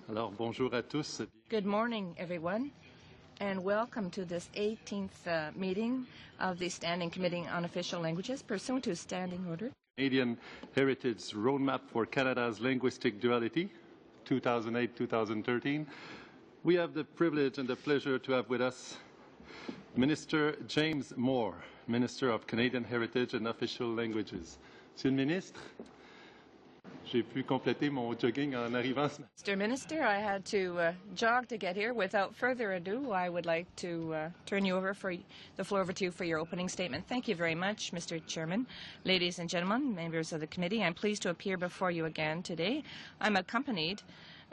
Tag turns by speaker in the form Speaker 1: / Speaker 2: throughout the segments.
Speaker 1: Alors, bonjour à tous.
Speaker 2: Good morning, everyone, and welcome to this 18th meeting of the Standing Committee on Official Languages, pursuant to Standing Order.
Speaker 1: Canadian Heritage Roadmap for Canada's Linguistic Duality, 2008-2013. We have the privilege and the pleasure to have with us Minister James Moore, Minister of Canadian Heritage and Official Languages. Monsieur le Ministre, j'ai pu compléter mon jogging en arrivant ce matin.
Speaker 2: Mr. Minister, I had to jog to get here. Without further ado, I would like to turn the floor over to you for your opening statement. Thank you very much, Mr. Chairman. Ladies and gentlemen, members of the committee, I'm pleased to appear before you again today. I'm accompanied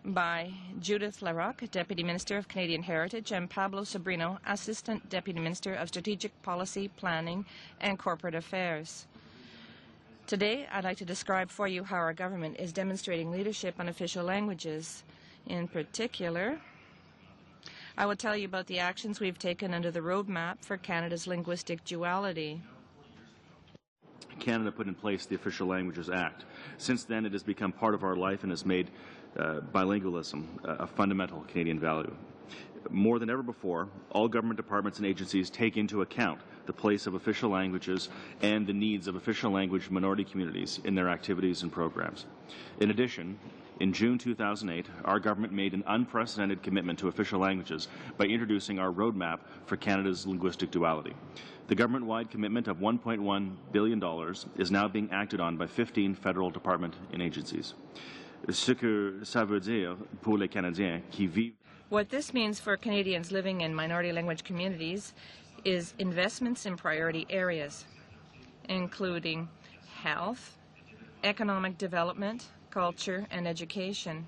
Speaker 2: by Judith Larocque, Deputy Minister of Canadian Heritage, and Pablo Sobrino, Assistant Deputy Minister of Strategic Policy, Planning and Corporate Affairs. Today, I'd like to describe for you how our government is demonstrating leadership on official languages. In particular, I will tell you about the actions we've taken under the Roadmap for Canada's Linguistic Duality.
Speaker 3: Canada put in place the Official Languages Act. Since then, it has become part of our life and has made bilingualism a fundamental Canadian value. More than ever before, all government departments and agencies take into account the place of official languages and the needs of official language minority communities in their activities and programs. In addition, in June 2008, our government made an unprecedented commitment to official languages by introducing our roadmap for Canada's linguistic duality. The government-wide commitment of $1.1 billion is now being acted on by 15 federal departments and agencies. Ce que ça veut dire pour les Canadiens qui vivent.
Speaker 2: What this means for Canadians living in minority language communities is investments in priority areas, including health, economic development, culture, and education.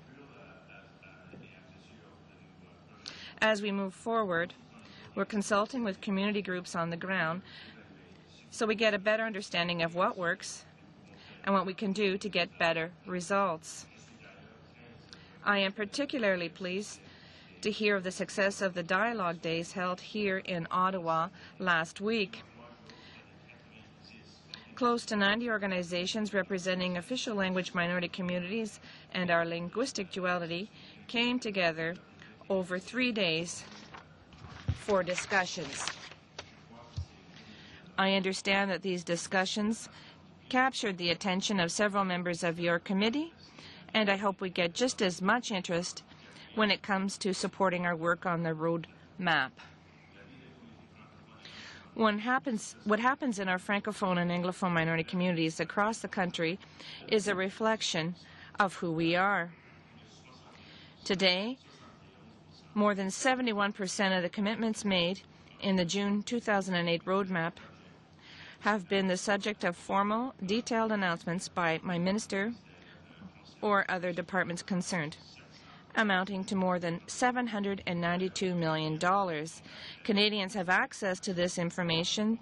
Speaker 2: As we move forward, we're consulting with community groups on the ground so we get a better understanding of what works and what we can do to get better results. I am particularly pleased to hear of the success of the dialogue days held here in Ottawa last week. Close to 90 organizations representing official language minority communities and our linguistic duality came together over 3 days for discussions. I understand that these discussions captured the attention of several members of your committee, and I hope we get just as much interest when it comes to supporting our work on the road map. What happens in our Francophone and Anglophone minority communities across the country is a reflection of who we are. Today, more than 71% of the commitments made in the June 2008 roadmap have been the subject of formal, detailed announcements by my minister or other departments concerned, amounting to more than $792 million. Canadians have access to this information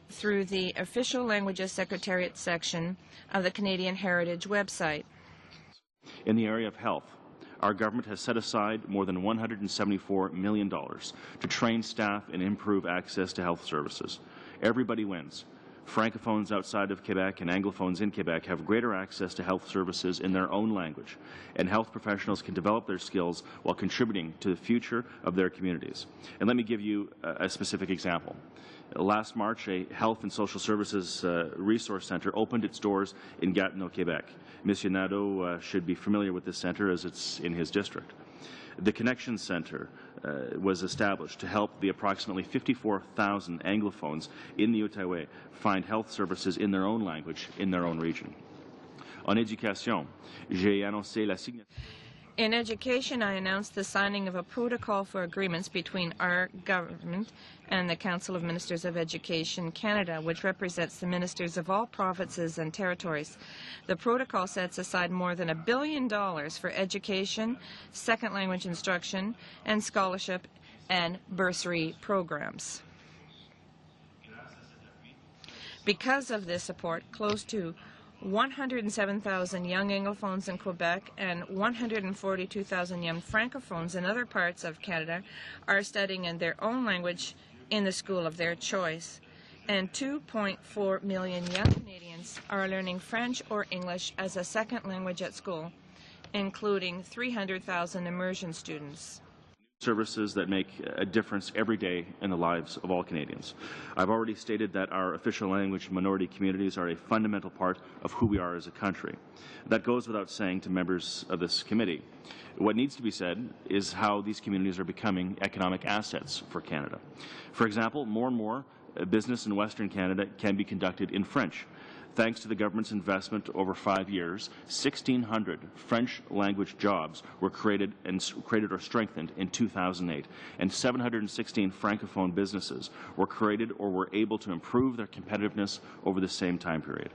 Speaker 2: through the Official Languages Secretariat section of the Canadian Heritage website.
Speaker 3: In the area of health, our government has set aside more than $174 million to train staff and improve access to health services. Everybody wins. Francophones outside of Quebec and Anglophones in Quebec have greater access to health services in their own language, and health professionals can develop their skills while contributing to the future of their communities. And let me give you a specific example. Last March, a Health and Social Services Resource Centre opened its doors in Gatineau, Quebec. Monsieur Nadeau should be familiar with this centre as it's in his district. The Connection Centre was established to help the approximately 54,000 Anglophones in the Outaouais find health services in their own language, in their own region. En éducation, j'ai annoncé la signature.
Speaker 2: In education, I announced the signing of a protocol for agreements between our government and the Council of Ministers of Education Canada, which represents the ministers of all provinces and territories. The protocol sets aside more than $1 billion for education, second language instruction, and scholarship and bursary programs. Because of this support, close to 107,000 young Anglophones in Quebec and 142,000 young Francophones in other parts of Canada are studying in their own language in the school of their choice. And 2.4 million young Canadians are learning French or English as a second language at school. including 300,000 immersion students.
Speaker 3: Services that make a difference every day in the lives of all Canadians. I've already stated that our official language minority communities are a fundamental part of who we are as a country. That goes without saying to members of this committee. What needs to be said is how these communities are becoming economic assets for Canada. For example, more and more business in Western Canada can be conducted in French. Thanks to the government's investment over 5 years, 1,600 French language jobs were created or strengthened in 2008, and 716 Francophone businesses were created or were able to improve their competitiveness over the same time period.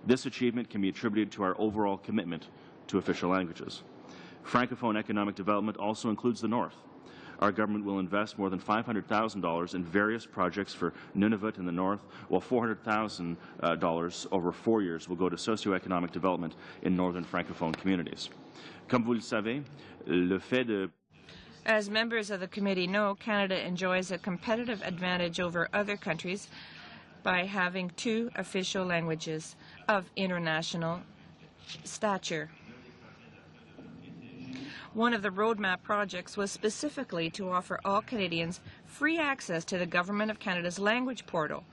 Speaker 3: This achievement can be attributed to our overall commitment to official languages. Francophone economic development also includes the North. Our government will invest more than $500,000 in various projects for Nunavut in the north, while $400,000 over 4 years will go to socioeconomic development in northern Francophone communities. Comme vous le savez, le fait de
Speaker 2: As members of the committee know, Canada enjoys a competitive advantage over other countries by having 2 official languages of international stature. One of the roadmap projects was specifically to offer all Canadians free access to the Government of Canada's language portal,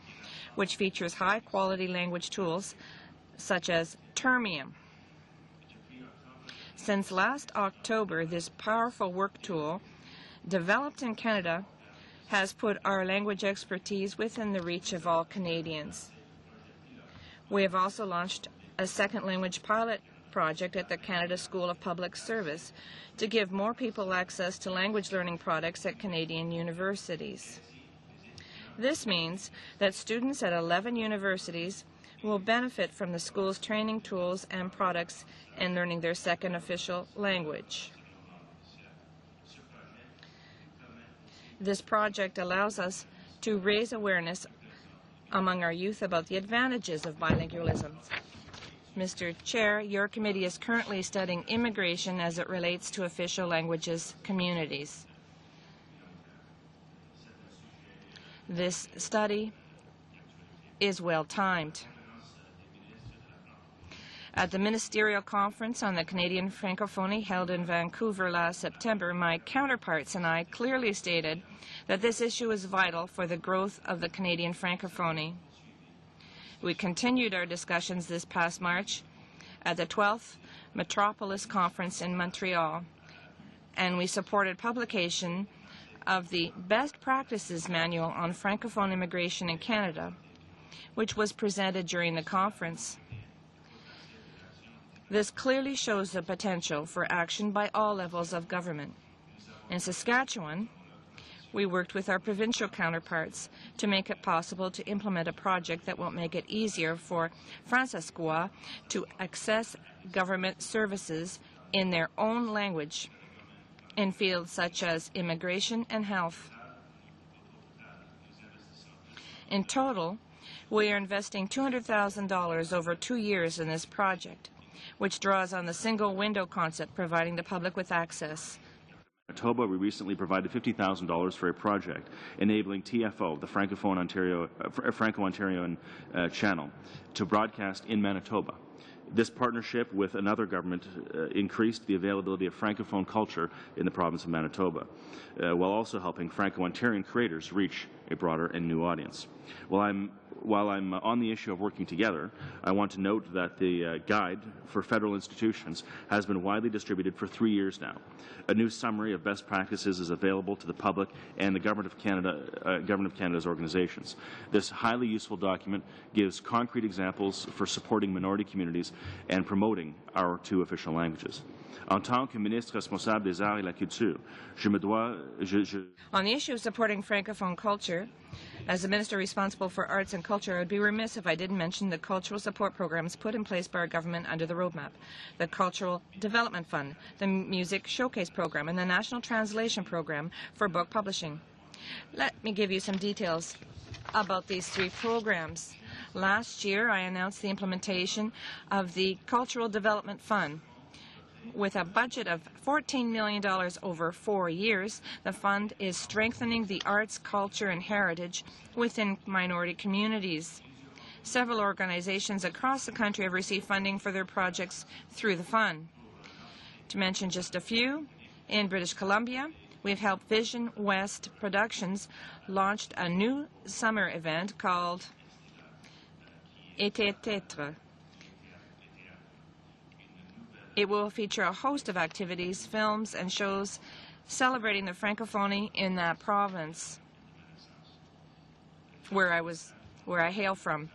Speaker 2: which features high-quality language tools such as Termium. Since last October, this powerful work tool, developed in Canada, has put our language expertise within the reach of all Canadians. We have also launched a second language pilot project at the Canada School of Public Service to give more people access to language learning products at Canadian universities. This means that students at 11 universities will benefit from the school's training tools and products in learning their second official language. This project allows us to raise awareness among our youth about the advantages of bilingualism. Mr. Chair, your committee is currently studying immigration as it relates to official languages communities. This study is well-timed. At the Ministerial Conference on the Canadian Francophonie held in Vancouver last September, my counterparts and I clearly stated that this issue is vital for the growth of the Canadian Francophonie. We continued our discussions this past March at the 12th Metropolis Conference in Montreal, and we supported publication of the Best Practices Manual on Francophone Immigration in Canada, which was presented during the conference. This clearly shows the potential for action by all levels of government. In Saskatchewan, we worked with our provincial counterparts to make it possible to implement a project that will make it easier for Francescois to access government services in their own language in fields such as immigration and health. In total, we are investing $200,000 over 2 years in this project, which draws on the single window concept, providing the public with access.
Speaker 3: Manitoba, we recently provided $50,000 for a project enabling TFO, the Franco-Ontarian channel, to broadcast in Manitoba. This partnership with another government increased the availability of Francophone culture in the province of Manitoba, while also helping Franco-Ontarian creators reach a broader and new audience. While I'm on the issue of working together, I want to note that the guide for federal institutions has been widely distributed for 3 years now. A new summary of best practices is available to the public and the Government of Canada's organizations. This highly useful document gives concrete examples for supporting minority communities and promoting our 2 official languages. En tant que ministre responsable des arts et la culture,
Speaker 2: On the issue of supporting Francophone culture, as the minister responsible for arts and culture, I would be remiss if I didn't mention the cultural support programs put in place by our government under the roadmap: the Cultural Development Fund, the Music Showcase Program, and the National Translation Program for book publishing. Let me give you some details about these 3 programs. Last year, I announced the implementation of the Cultural Development Fund. With a budget of $14 million over 4 years, the fund is strengthening the arts, culture, and heritage within minority communities. Several organizations across the country have received funding for their projects through the fund. To mention just a few, in British Columbia, we've helped Vision West Productions launched a new summer event called Été Être. It will feature a host of activities, films, and shows celebrating the Francophonie in that province where I hail from.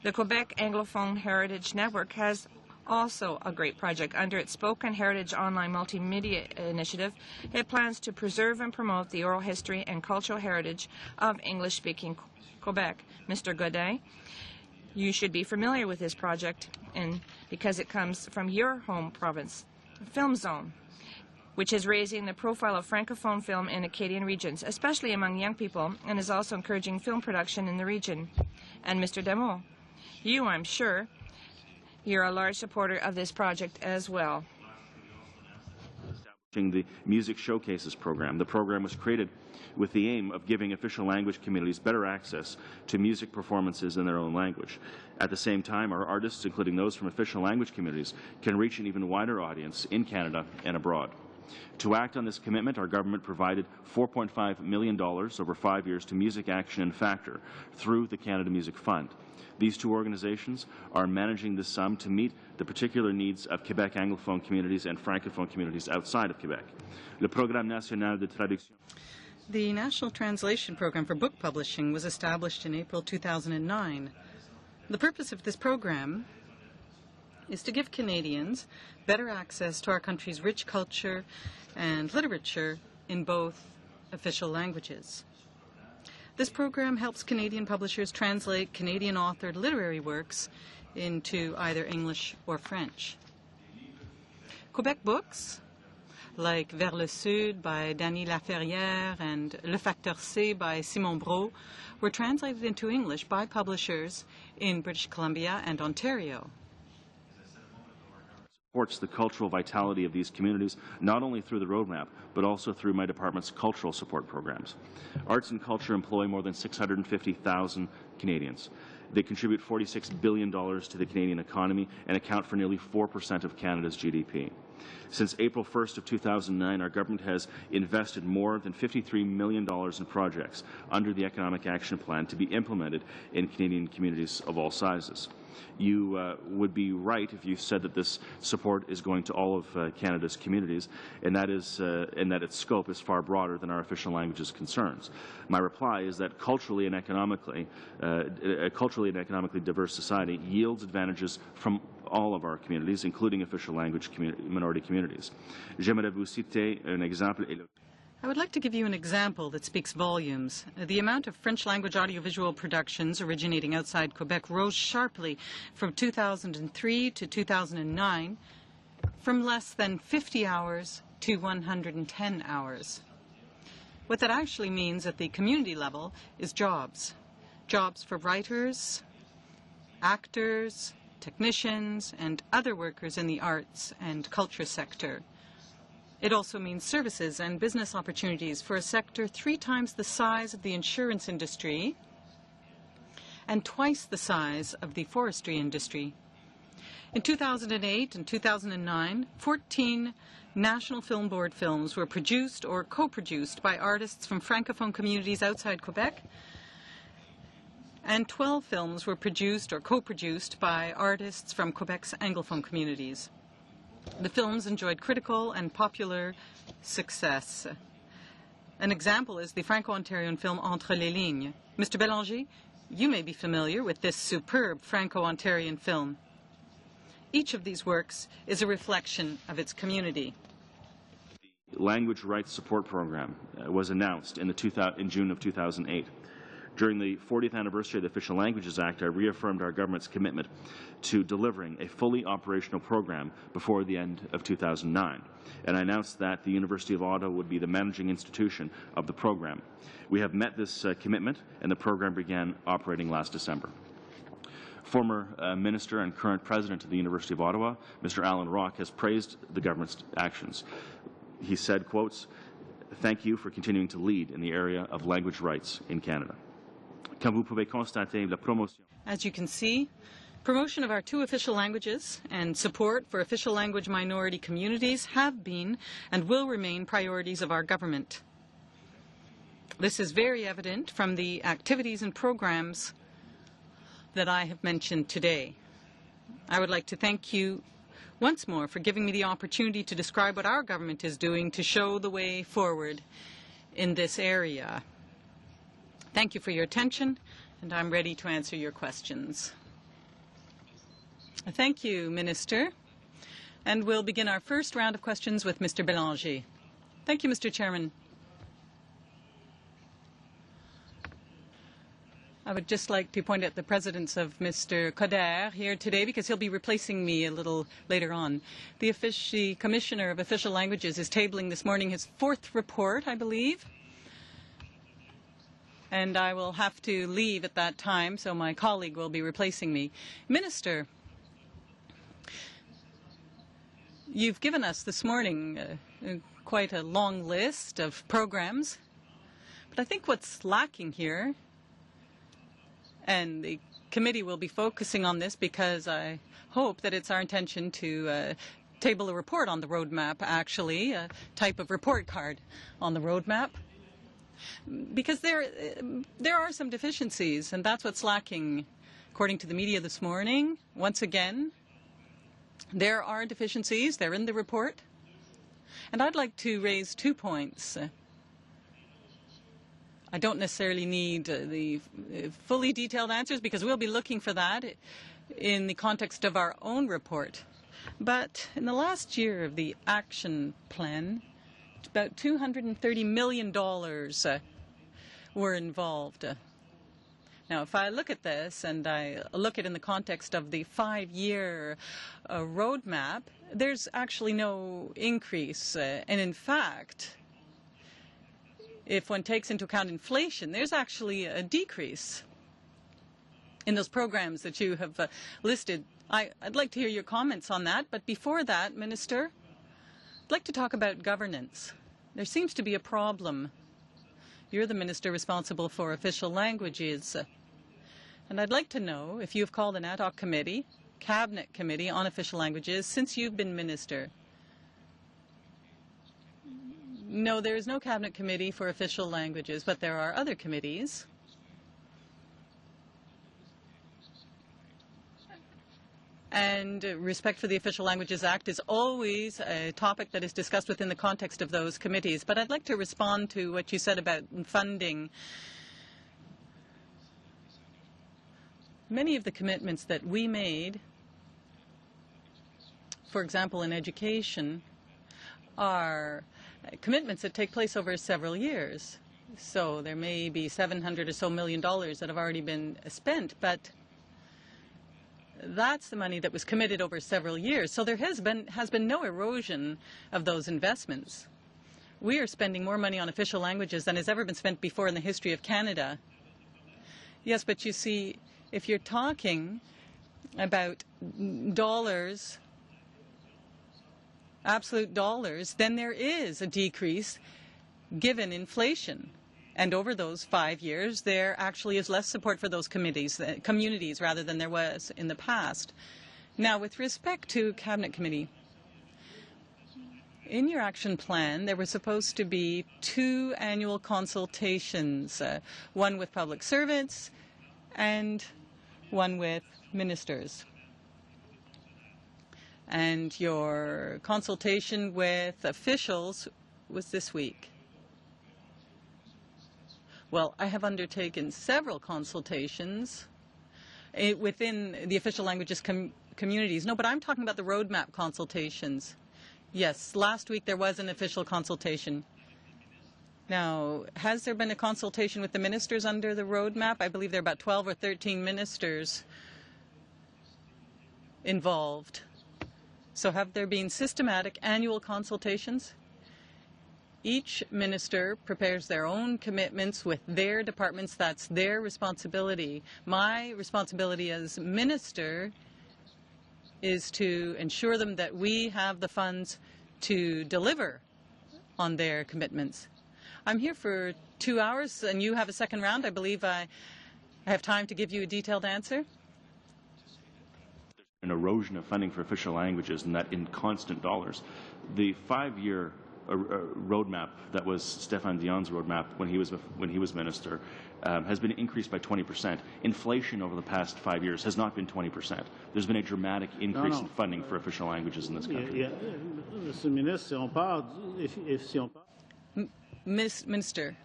Speaker 2: The Quebec Anglophone Heritage Network has also a great project. Under its Spoken Heritage Online Multimedia Initiative, it plans to preserve and promote the oral history and cultural heritage of English-speaking Quebec. Mr. Godin, you should be familiar with this project and because it comes from your home province, Film Zone, which is raising the profile of Francophone film in Acadian regions, especially among young people, and is also encouraging film production in the region. And Mr. Damour, you, I'm sure, you're a large supporter of this project as well.
Speaker 3: The Music Showcases program. The program was created with the aim of giving official language communities better access to music performances in their own language. At the same time, our artists, including those from official language communities, can reach an even wider audience in Canada and abroad. To act on this commitment, our government provided $4.5 million over 5 years to Music Action and Factor through the Canada Music Fund. These two organizations are managing this sum to meet the particular needs of Quebec Anglophone communities and Francophone communities outside of Quebec. Le Programme National de Traduction.
Speaker 4: The National Translation Program for Book Publishing was established in April 2009. The purpose of this program is to give Canadians better access to our country's rich culture and literature in both official languages. This program helps Canadian publishers translate Canadian-authored literary works into either English or French. Quebec books, like Vers le Sud by Dany Laferrière and Le Facteur C by Simon Brault, were translated into English by publishers in British Columbia and Ontario.
Speaker 3: Supports the cultural vitality of these communities, not only through the roadmap, but also through my department's cultural support programs. Arts and culture employ more than 650,000 Canadians. They contribute $46 billion to the Canadian economy and account for nearly 4% of Canada's GDP. Since April 1st of 2009, our government has invested more than $53 million in projects under the Economic Action Plan to be implemented in Canadian communities of all sizes. You would be right if you said that this support is going to all of Canada's communities, and that its scope is far broader than our official languages concerns. My reply is that culturally and economically diverse society yields advantages from all of our communities, including official language minority communities. J'aimerais vous citer un exemple.
Speaker 4: I would like to give you an example that speaks volumes. The amount of French-language audiovisual productions originating outside Quebec rose sharply from 2003 to 2009, from less than 50 hours to 110 hours. What that actually means at the community level is jobs. Jobs for writers, actors, technicians, and other workers in the arts and culture sector. It also means services and business opportunities for a sector 3 times the size of the insurance industry and twice the size of the forestry industry. In 2008 and 2009, 14 National Film Board films were produced or co-produced by artists from Francophone communities outside Quebec, and 12 films were produced or co-produced by artists from Quebec's Anglophone communities. The films enjoyed critical and popular success. An example is the Franco-Ontarian film Entre les Lignes. Mr. Bélanger, you may be familiar with this superb Franco-Ontarian film. Each of these works is a reflection of its community.
Speaker 3: The Language Rights Support Program was announced in June of 2008. During the 40th anniversary of the Official Languages Act, I reaffirmed our government's commitment to delivering a fully operational program before the end of 2009. And I announced that the University of Ottawa would be the managing institution of the program. We have met this commitment, and the program began operating last December. Former Minister and current President of the University of Ottawa, Mr. Alan Rock, has praised the government's actions. He said, quotes, "Thank you for continuing to lead in the area of language rights in Canada."
Speaker 4: As you can see, Promotion of our two official languages and support for official language minority communities have been and will remain priorities of our government. This is very evident from the activities and programs that I have mentioned today. I would like to thank you once more for giving me the opportunity to describe what our government is doing to show the way forward in this area. Thank you for your attention, and I'm ready to answer your questions. Thank you, Minister. And we'll begin our first round of questions with Mr. Bélanger. Thank you, Mr. Chairman. I would just like to point out the presence of Mr. Coderre here today because he'll be replacing me a little later on. The Commissioner of Official Languages is tabling this morning his fourth report, I believe. And I will have to leave at that time, so my colleague will be replacing me. Minister, you've given us this morning quite a long list of programs, but I think what's lacking here, and the committee will be focusing on this because I hope that it's our intention to table a report on the roadmap, actually, a type of report card on the roadmap, because there are some deficiencies, and that's what's lacking. According to the media this morning, once again, there are deficiencies. They're in the report. And I'd like to raise 2 points. I don't necessarily need the fully detailed answers because we'll be looking for that in the context of our own report. But in the last year of the action plan, about $230 million were involved. Now, if I look at this and I look at it in the context of the 5-year roadmap, there's actually no increase. And in fact, if one takes into account inflation, there's actually a decrease in those programs that you have listed. I'd like to hear your comments on that. But before that, Minister, I'd like to talk about governance. There seems to be a problem. You're the minister responsible for official languages. And I'd like to know if you've called an ad hoc committee, cabinet committee on official languages since you've been minister. No, there is no cabinet committee for official languages, but there are other committees. And respect for the Official Languages Act is always a topic that is discussed within the context of those committees. But I'd like to respond to what you said about funding. Many of the commitments that we made, for example, in education, are commitments that take place over several years. So there may be $700 or so million that have already been spent, but that's the money that was committed over several years. So there has been no erosion of those investments. We are spending more money on official languages than has ever been spent before in the history of Canada. Yes, but you see, if you're talking about dollars, absolute dollars, then there is a decrease given inflation. And over those 5 years, there actually is less support for those communities rather than there was in the past. Now, with respect to Cabinet Committee, in your action plan, there were supposed to be 2 annual consultations, one with public servants and one with ministers. And your consultation with officials was this week. Well, I have undertaken several consultations within the official languages communities. No, but I'm talking about the roadmap consultations. Yes, last week there was an official consultation. Now, has there been a consultation with the ministers under the roadmap? I believe there are about 12 or 13 ministers involved. So have there been systematic annual consultations? Each minister prepares their own commitments with their departments. That's their responsibility. My responsibility as minister is to ensure them that we have the funds to deliver on their commitments. I'm here for 2 hours, and you have a second round. I believe I have time to give you a detailed answer.
Speaker 3: erosion of funding for official languages, and that in constant dollars. The 5-year roadmap that was Stéphane Dion's roadmap when he was minister has been increased by 20%. Inflation over the past 5 years has not been 20%. There's been a dramatic increase in funding for official languages in this country.
Speaker 5: Monsieur le ministre, si on parle, si on parle,
Speaker 4: Minister.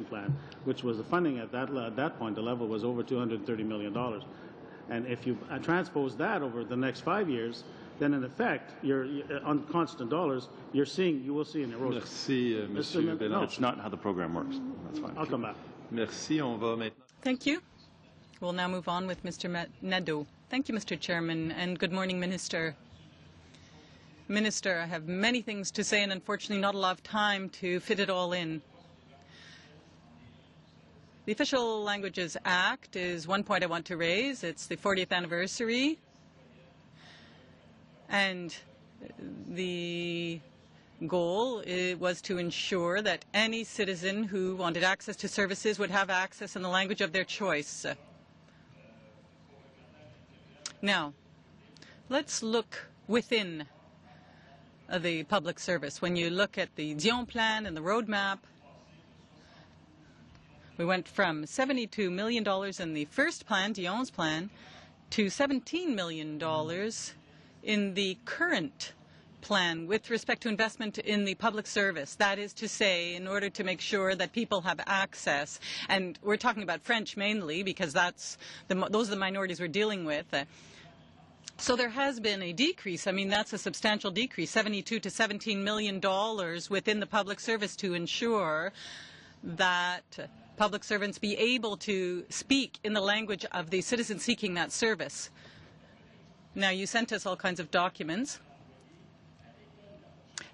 Speaker 5: plan, which was the funding at that point, the level was over $230 million. And if you transpose that over the next 5 years, then in effect, you're on constant dollars, you will see an erosion.
Speaker 1: Merci, Monsieur Bélan.
Speaker 3: It's not how the program works. That's fine.
Speaker 5: I'll come back.
Speaker 1: Merci. On va maintenant.
Speaker 4: Thank you. We'll now move on with Mr. Nadeau. Thank you, Mr. Chairman, and good morning, Minister. Minister, I have many things to say and unfortunately not a lot of time to fit it all in. The Official Languages Act is one point I want to raise. It's the 40th anniversary. And the goal was to ensure that any citizen who wanted access to services would have access in the language of their choice. Now, let's look within the public service. When you look at the Dion plan and the roadmap, we went from $72 million in the first plan, Dion's plan, to $17 million in the current plan with respect to investment in the public service. That is to say, in order to make sure that people have access, and we're talking about French mainly because those are the minorities we're dealing with. So there has been a decrease. I mean, that's a substantial decrease, $72 to $17 million within the public service to ensure that public servants be able to speak in the language of the citizen seeking that service. Now, you sent us all kinds of documents,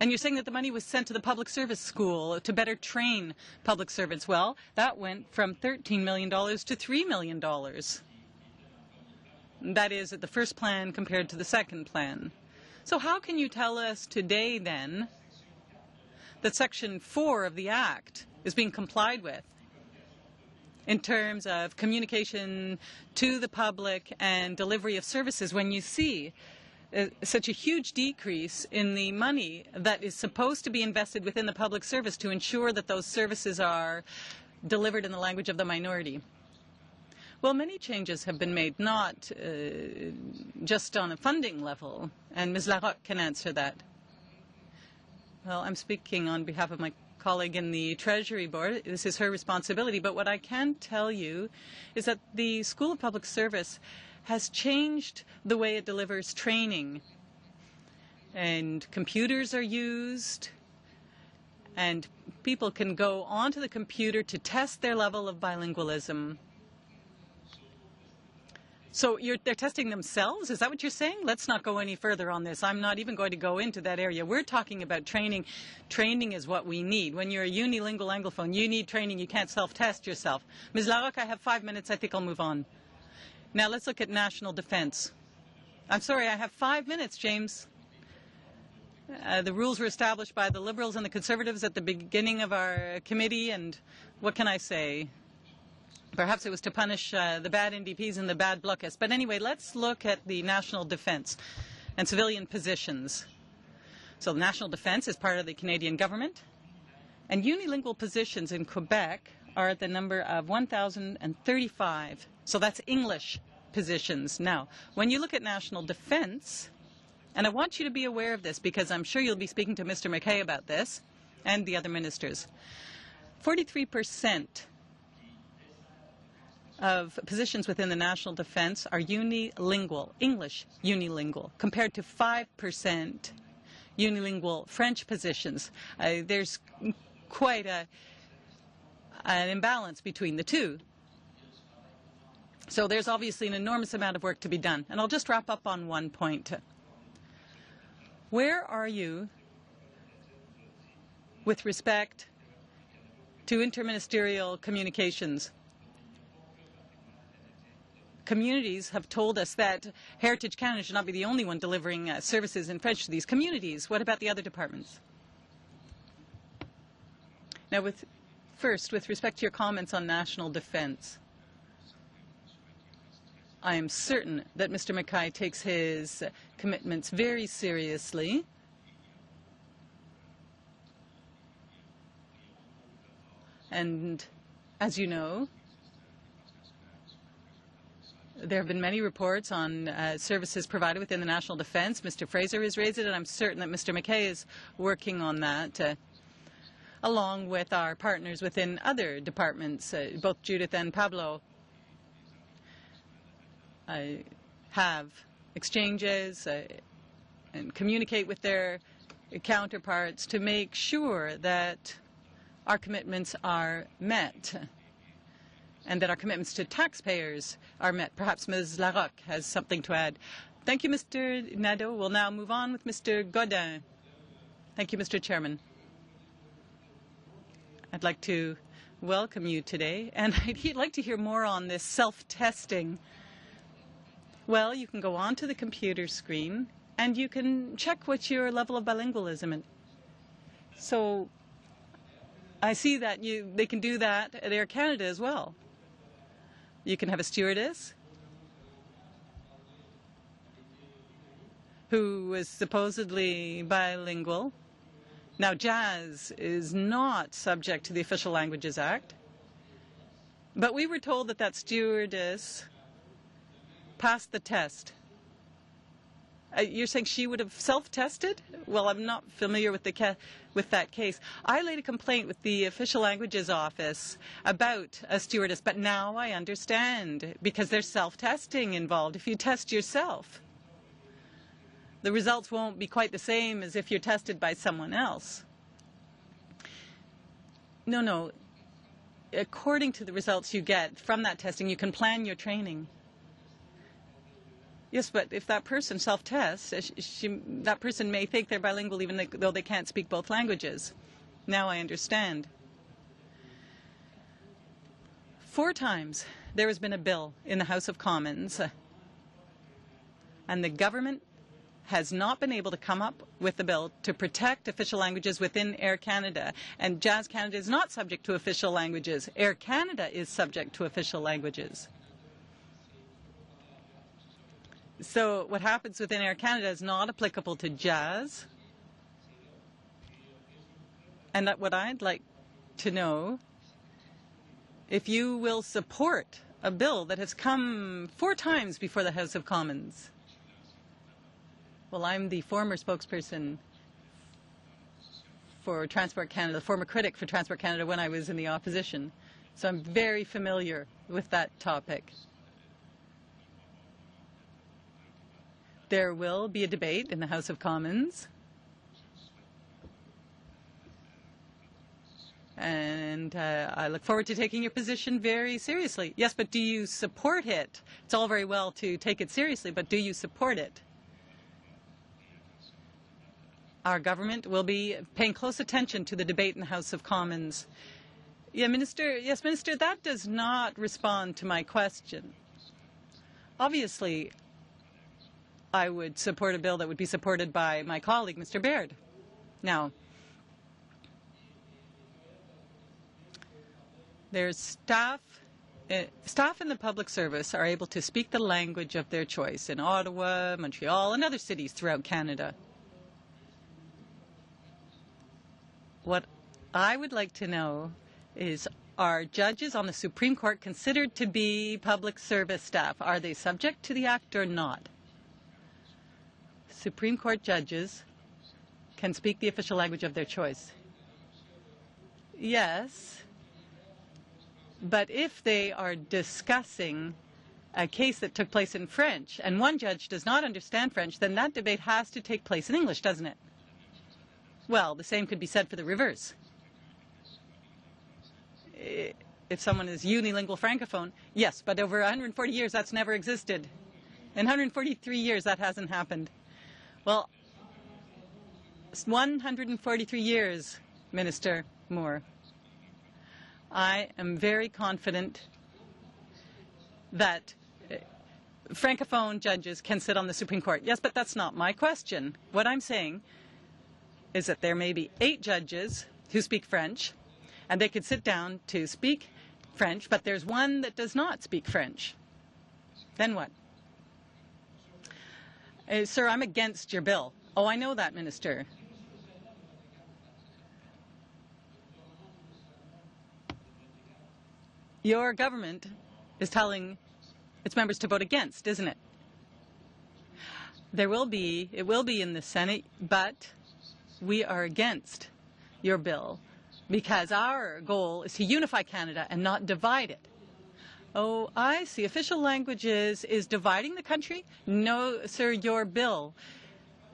Speaker 4: and you're saying that the money was sent to the public service school to better train public servants. Well, that went from $13 million to $3 million. That is at the first plan compared to the second plan. So how can you tell us today, then, that Section 4 of the Act is being complied with in terms of communication to the public and delivery of services when you see such a huge decrease in the money that is supposed to be invested within the public service to ensure that those services are delivered in the language of the minority? Well, many changes have been made, not just on a funding level, and Ms. Larocque can answer that. Well, I'm speaking on behalf of my colleague in the Treasury Board. This is her responsibility. But what I can tell you is that the School of Public Service has changed the way it delivers training. And computers are used, and people can go onto the computer to test their level of bilingualism. So they're testing themselves? Is that what you're saying? Let's not go any further on this. I'm not even going to go into that area. We're talking about training. Training is what we need. When you're a unilingual Anglophone, you need training. You can't self-test yourself. Ms. Larocque, I have 5 minutes. I think I'll move on. Now let's look at national defense. I'm sorry, I have 5 minutes, James. The rules were established by the Liberals and the Conservatives at the beginning of our committee, and what can I say? Perhaps it was to punish the bad NDPs and the bad Blokists. But anyway, let's look at the national defense and civilian positions. So the national defense is part of the Canadian government, and unilingual positions in Quebec are at the number of 1,035. So that's English positions. Now, when you look at national defense, and I want you to be aware of this because I'm sure you'll be speaking to Mr. McKay about this and the other ministers, 43% of positions within the national defense are unilingual, English unilingual, compared to 5% unilingual French positions. There's quite an imbalance between the two. So there's obviously an enormous amount of work to be done. And I'll just wrap up on one point. Where are you with respect to interministerial communications? Communities have told us that Heritage Canada should not be the only one delivering services in French to these communities. What about the other departments? Now, first, with respect to your comments on national defense, I am certain that Mr. Mackay takes his commitments very seriously. And as you know, there have been many reports on services provided within the national defence. Mr. Fraser has raised it, and I'm certain that Mr. Mackay is working on that, along with our partners within other departments. Both Judith and Pablo have exchanges and communicate with their counterparts to make sure that our commitments are met and that our commitments to taxpayers are met. Perhaps Ms. Larocque has something to add. Thank you, Mr. Nadeau. We'll now move on with Mr. Godin. Thank you, Mr. Chairman. I'd like to welcome you today, and I'd like to hear more on this self-testing. Well, you can go onto the computer screen and you can check what your level of bilingualism is. So I see that they can do that at Air Canada as well. You can have a stewardess who is supposedly bilingual. Now, Jazz is not subject to the Official Languages Act, but we were told that that stewardess passed the test. You're saying she would have self-tested? Well, I'm not familiar with that case. I laid a complaint with the Official Languages Office about a stewardess, but now I understand, because there's self-testing involved. If you test yourself, the results won't be quite the same as if you're tested by someone else. No. According to the results you get from that testing, you can plan your training. Yes, but if that person self-tests, that person may think they're bilingual even though they can't speak both languages. Now I understand. 4 times there has been a bill in the House of Commons, and the government has not been able to come up with a bill to protect official languages within Air Canada. And Jazz Canada is not subject to official languages. Air Canada is subject to official languages. So what happens within Air Canada is not applicable to Jazz. And what I'd like to know, if you will support a bill that has come 4 times before the House of Commons. Well, I'm the former spokesperson for Transport Canada, the former critic for Transport Canada when I was in the opposition. So I'm very familiar with that topic. There will be a debate in the House of Commons. And I look forward to taking your position very seriously. Yes, but do you support it? It's all very well to take it seriously, but do you support it? Our government will be paying close attention to the debate in the House of Commons. Yeah, Minister, yes, Minister, that does not respond to my question. Obviously, I would support a bill that would be supported by my colleague, Mr. Baird. Now, there's staff in the public service are able to speak the language of their choice in Ottawa, Montreal, and other cities throughout Canada. What I would like to know is, are judges on the Supreme Court considered to be public service staff? Are they subject to the Act or not? Supreme Court judges can speak the official language of their choice. Yes, but if they are discussing a case that took place in French and one judge does not understand French, then that debate has to take place in English, doesn't it? Well, the same could be said for the reverse. If someone is unilingual francophone, yes, but over 140 years that's never existed. In 143 years that hasn't happened. Well, 143 years, Minister Moore. I am very confident that francophone judges can sit on the Supreme Court. Yes, but that's not my question. What I'm saying is that there may be 8 judges who speak French, and they could sit down to speak French, but there's one that does not speak French. Then what? Sir, I'm against your bill. Oh, I know that, Minister. Your government is telling its members to vote against, isn't it? It will be in the Senate, but we are against your bill because our goal is to unify Canada and not divide it. Oh, I see. Official languages is dividing the country? No, sir, your bill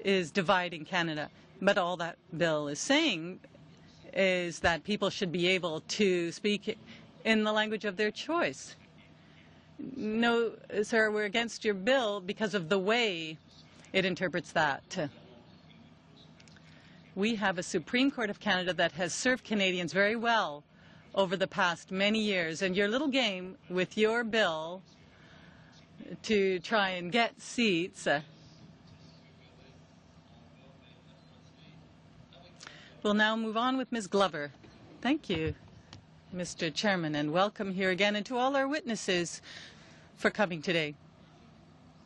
Speaker 4: is dividing Canada. But all that bill is saying is that people should be able to speak in the language of their choice. No, sir, we're against your bill because of the way it interprets that. We have a Supreme Court of Canada that has served Canadians very well over the past many years, and your little game with your bill to try and get seats we'll now move on with Ms. Glover. Thank you, Mr. Chairman, and welcome here again, and to all our witnesses for coming today.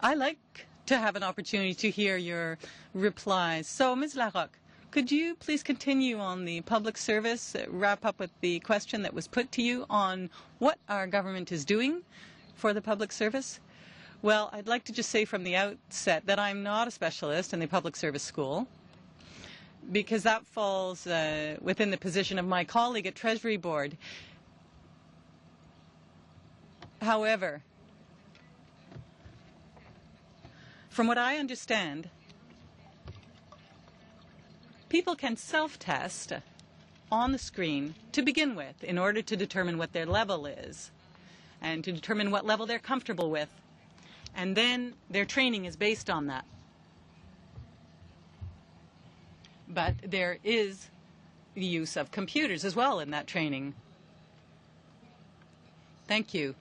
Speaker 4: I like to have an opportunity to hear your replies. So, Ms. Larocque, could you please continue on the public service, wrap up with the question that was put to you on what our government is doing for the public service? Well, I'd like to just say from the outset that I'm not a specialist in the public service school, because that falls within the position of my colleague at Treasury Board. However, from what I understand, people can self-test on the screen to begin with in order to determine what their level is and to determine what level they're comfortable with. And then their training is based on that. But there is the use of computers as well in that training. Thank you.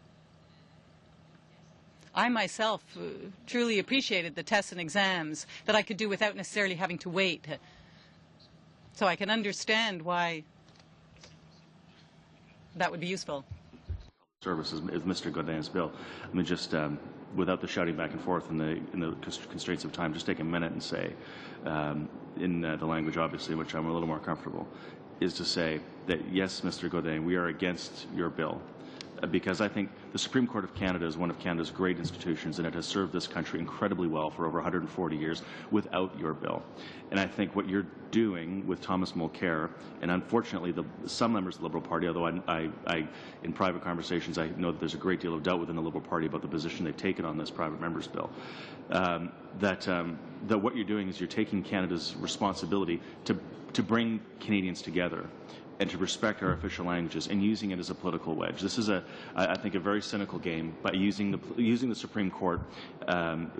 Speaker 4: I myself truly appreciated the tests and exams that I could do without necessarily having to wait. So I can understand why that would be useful.
Speaker 3: Services is Mr. Godin's bill. Let me just, without the shouting back and forth in the constraints of time, just take a minute and say, in the language obviously, which I'm a little more comfortable, is to say that yes, Mr. Godin, we are against your bill. Because I think the Supreme Court of Canada is one of Canada's great institutions, and it has served this country incredibly well for over 140 years without your bill. And I think what you're doing with Thomas Mulcair, and unfortunately some members of the Liberal Party, although I in private conversations I know that there's a great deal of doubt within the Liberal Party about the position they've taken on this private member's bill, that what you're doing is you're taking Canada's responsibility to bring Canadians together and to respect our official languages and using it as a political wedge. This is, I think, a very cynical game by using the Supreme Court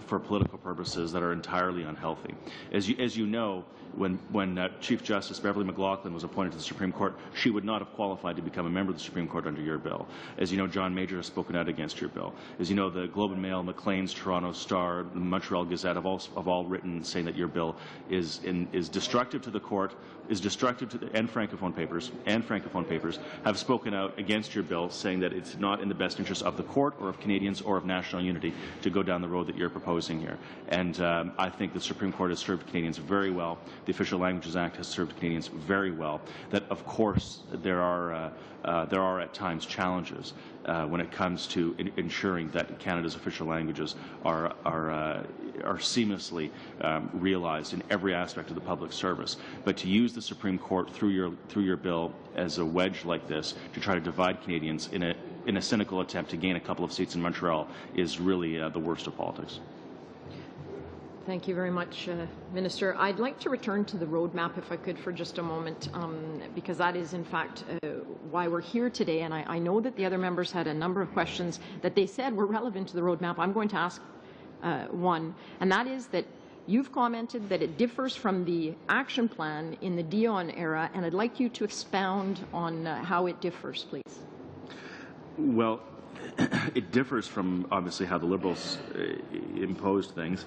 Speaker 3: for political purposes that are entirely unhealthy. As you know, when Chief Justice Beverly McLaughlin was appointed to the Supreme Court, she would not have qualified to become a member of the Supreme Court under your bill. As you know, John Major has spoken out against your bill. As you know, the Globe and Mail, Maclean's, Toronto Star, the Montreal Gazette have all written saying that your bill is destructive to the court, is destructive to and Francophone papers have spoken out against your bill, saying that it's not in the best interest of the court or of Canadians or of national unity to go down the road that you're proposing here. And I think the Supreme Court has served Canadians very well. The Official Languages Act has served Canadians very well. That, of course, there are at times challenges when it comes to ensuring that Canada's official languages are seamlessly realized in every aspect of the public service. But to use the Supreme Court through your bill as a wedge like this to try to divide Canadians in a cynical attempt to gain a couple of seats in Montreal is really the worst of politics.
Speaker 6: Thank you very much, Minister. I'd like to return to the roadmap, if I could, for just a moment, because that is, in fact, why we're here today. And I know that the other members had a number of questions that they said were relevant to the roadmap. I'm going to ask one, and that is that you've commented that it differs from the action plan in the Dion era, and I'd like you to expound on how it differs, please.
Speaker 3: Well, it differs from obviously how the Liberals imposed things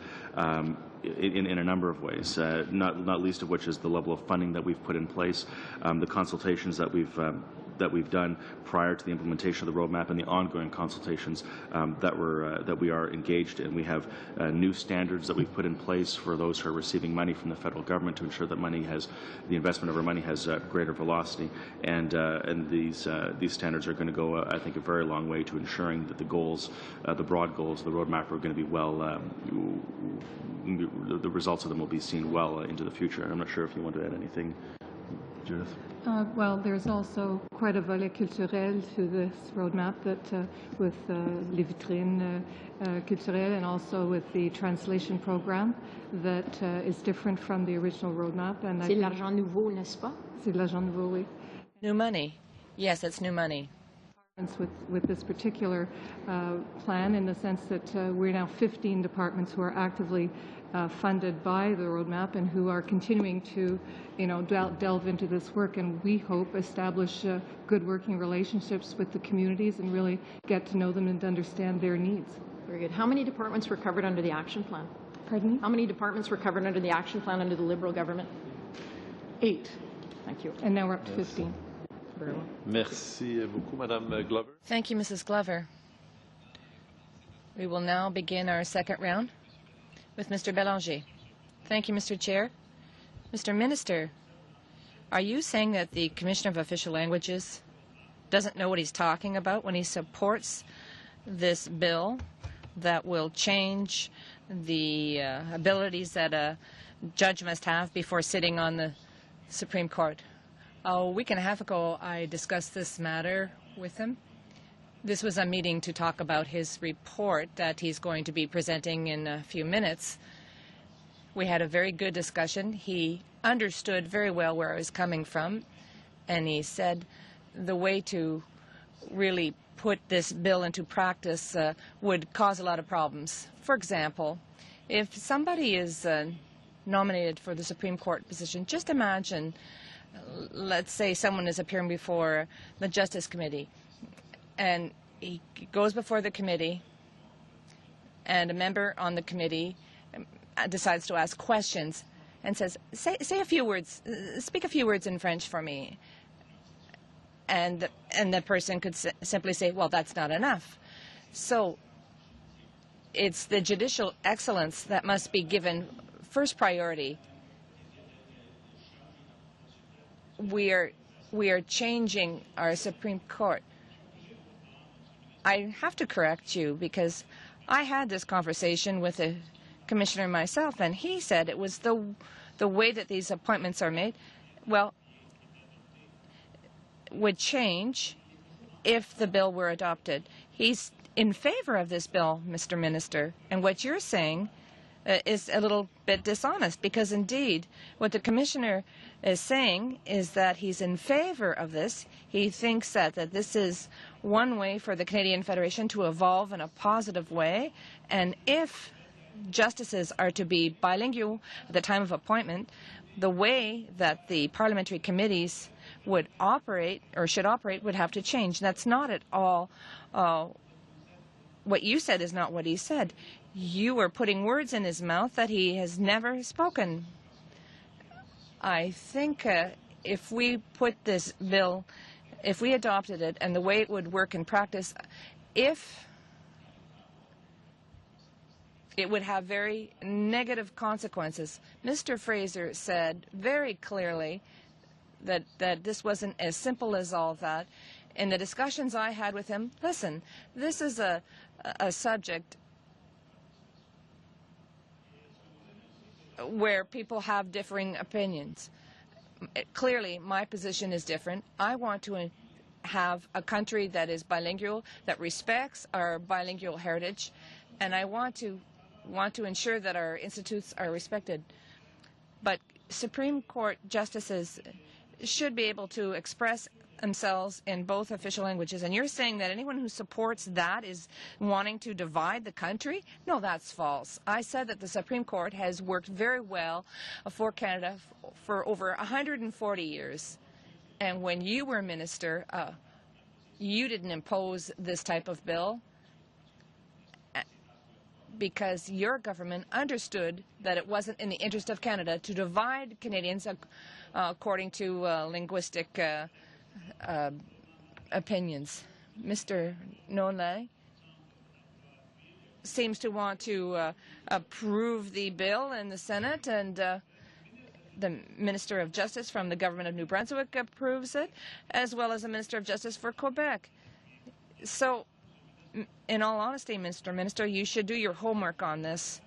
Speaker 3: in a number of ways, not least of which is the level of funding that we've put in place, the consultations that we've done prior to the implementation of the roadmap, and the ongoing consultations that we are engaged in. We have new standards that we've put in place for those who are receiving money from the federal government to ensure that the investment of our money has greater velocity, and these standards are going to go, I think, a very long way to ensuring that the goals, the broad goals of the roadmap, are going to be well. The results of them will be seen well into the future. I'm not sure if you want to add anything, Judith.
Speaker 7: Well, there's also quite a volet culturel to this roadmap that with les vitrines culturelles and also with the translation program that is different from the original roadmap.
Speaker 6: C'est l'argent nouveau, n'est-ce pas?
Speaker 7: C'est de l'argent nouveau, oui.
Speaker 2: New money. Yes, it's new money.
Speaker 7: With this particular plan, in the sense that we're now 15 departments who are actively funded by the roadmap and who are continuing to, delve into this work, and we hope establish good working relationships with the communities and really get to know them and understand their needs.
Speaker 6: Very good. How many departments were covered under the action plan?
Speaker 7: Pardon me?
Speaker 6: How many departments were covered under the action plan under the Liberal government?
Speaker 7: 8.
Speaker 6: Thank you.
Speaker 7: And now we're up to 15.
Speaker 6: Very well.
Speaker 1: Merci beaucoup, Madame Glover.
Speaker 2: Thank you, Mrs. Glover. We will now begin our second round with Mr. Bélanger. Thank you, Mr. Chair. Mr. Minister, are you saying that the Commissioner of Official Languages doesn't know what he's talking about when he supports this bill that will change the abilities that a judge must have before sitting on the Supreme Court? A week and a half ago, I discussed this matter with him. This was a meeting to talk about his report that he's going to be presenting in a few minutes. We had a very good discussion. He understood very well where I was coming from, and he said the way to really put this bill into practice would cause a lot of problems. For example, if somebody is nominated for the Supreme Court position, just imagine, let's say someone is appearing before the Justice Committee, and he goes before the committee, and a member on the committee decides to ask questions and says, say a few words, speak a few words in French for me. And the person could simply say, well, that's not enough. So it's the judicial excellence that must be given first priority. We are changing our Supreme Court. I have to correct you because I had this conversation with a commissioner myself, and he said it was the way that these appointments are made, well, would change if the bill were adopted. He's in favor of this bill, Mr. Minister, and what you're saying is a little bit dishonest, because indeed what the commissioner is saying is that he's in favor of this. He thinks that this is one way for the Canadian Federation to evolve in a positive way, and if justices are to be bilingual at the time of appointment, the way that the parliamentary committees would operate or should operate would have to change. That's not at all what you said is not what he said. You were putting words in his mouth that he has never spoken. I think if we put this bill, if we adopted it, and the way it would work in practice, if it would have very negative consequences. Mr. Fraser said very clearly that this wasn't as simple as all that. In the discussions I had with him, listen, this is a subject where people have differing opinions. Clearly, my position is different. I want to have a country that is bilingual, that respects our bilingual heritage, and I want to ensure that our institutes are respected. But Supreme Court justices should be able to express themselves in both official languages. And you're saying that anyone who supports that is wanting to divide the country? No, that's false. I said that the Supreme Court has worked very well for Canada for over 140 years. And when you were minister, you didn't impose this type of bill because your government understood that it wasn't in the interest of Canada to divide Canadians according to linguistic opinions. Mr. Nolan seems to want to approve the bill in the Senate, and the Minister of Justice from the government of New Brunswick approves it, as well as the Minister of Justice for Quebec. So, in all honesty, Mr. Minister, you should do your homework on this.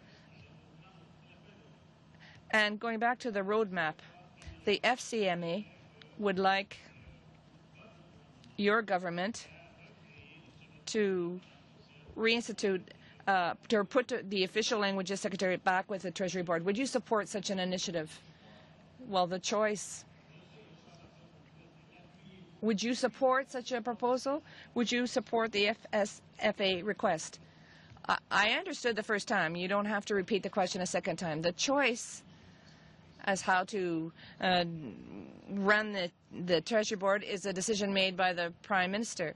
Speaker 2: And going back to the roadmap, the FCMA would like your government to reinstitute, to put the official languages secretariat back with the Treasury Board. Would you support such an initiative? Well, the choice. Would you support such a proposal? Would you support the FSFA request? I understood the first time. You don't have to repeat the question a second time. The choice as how to run the Treasury Board is a decision made by the Prime Minister.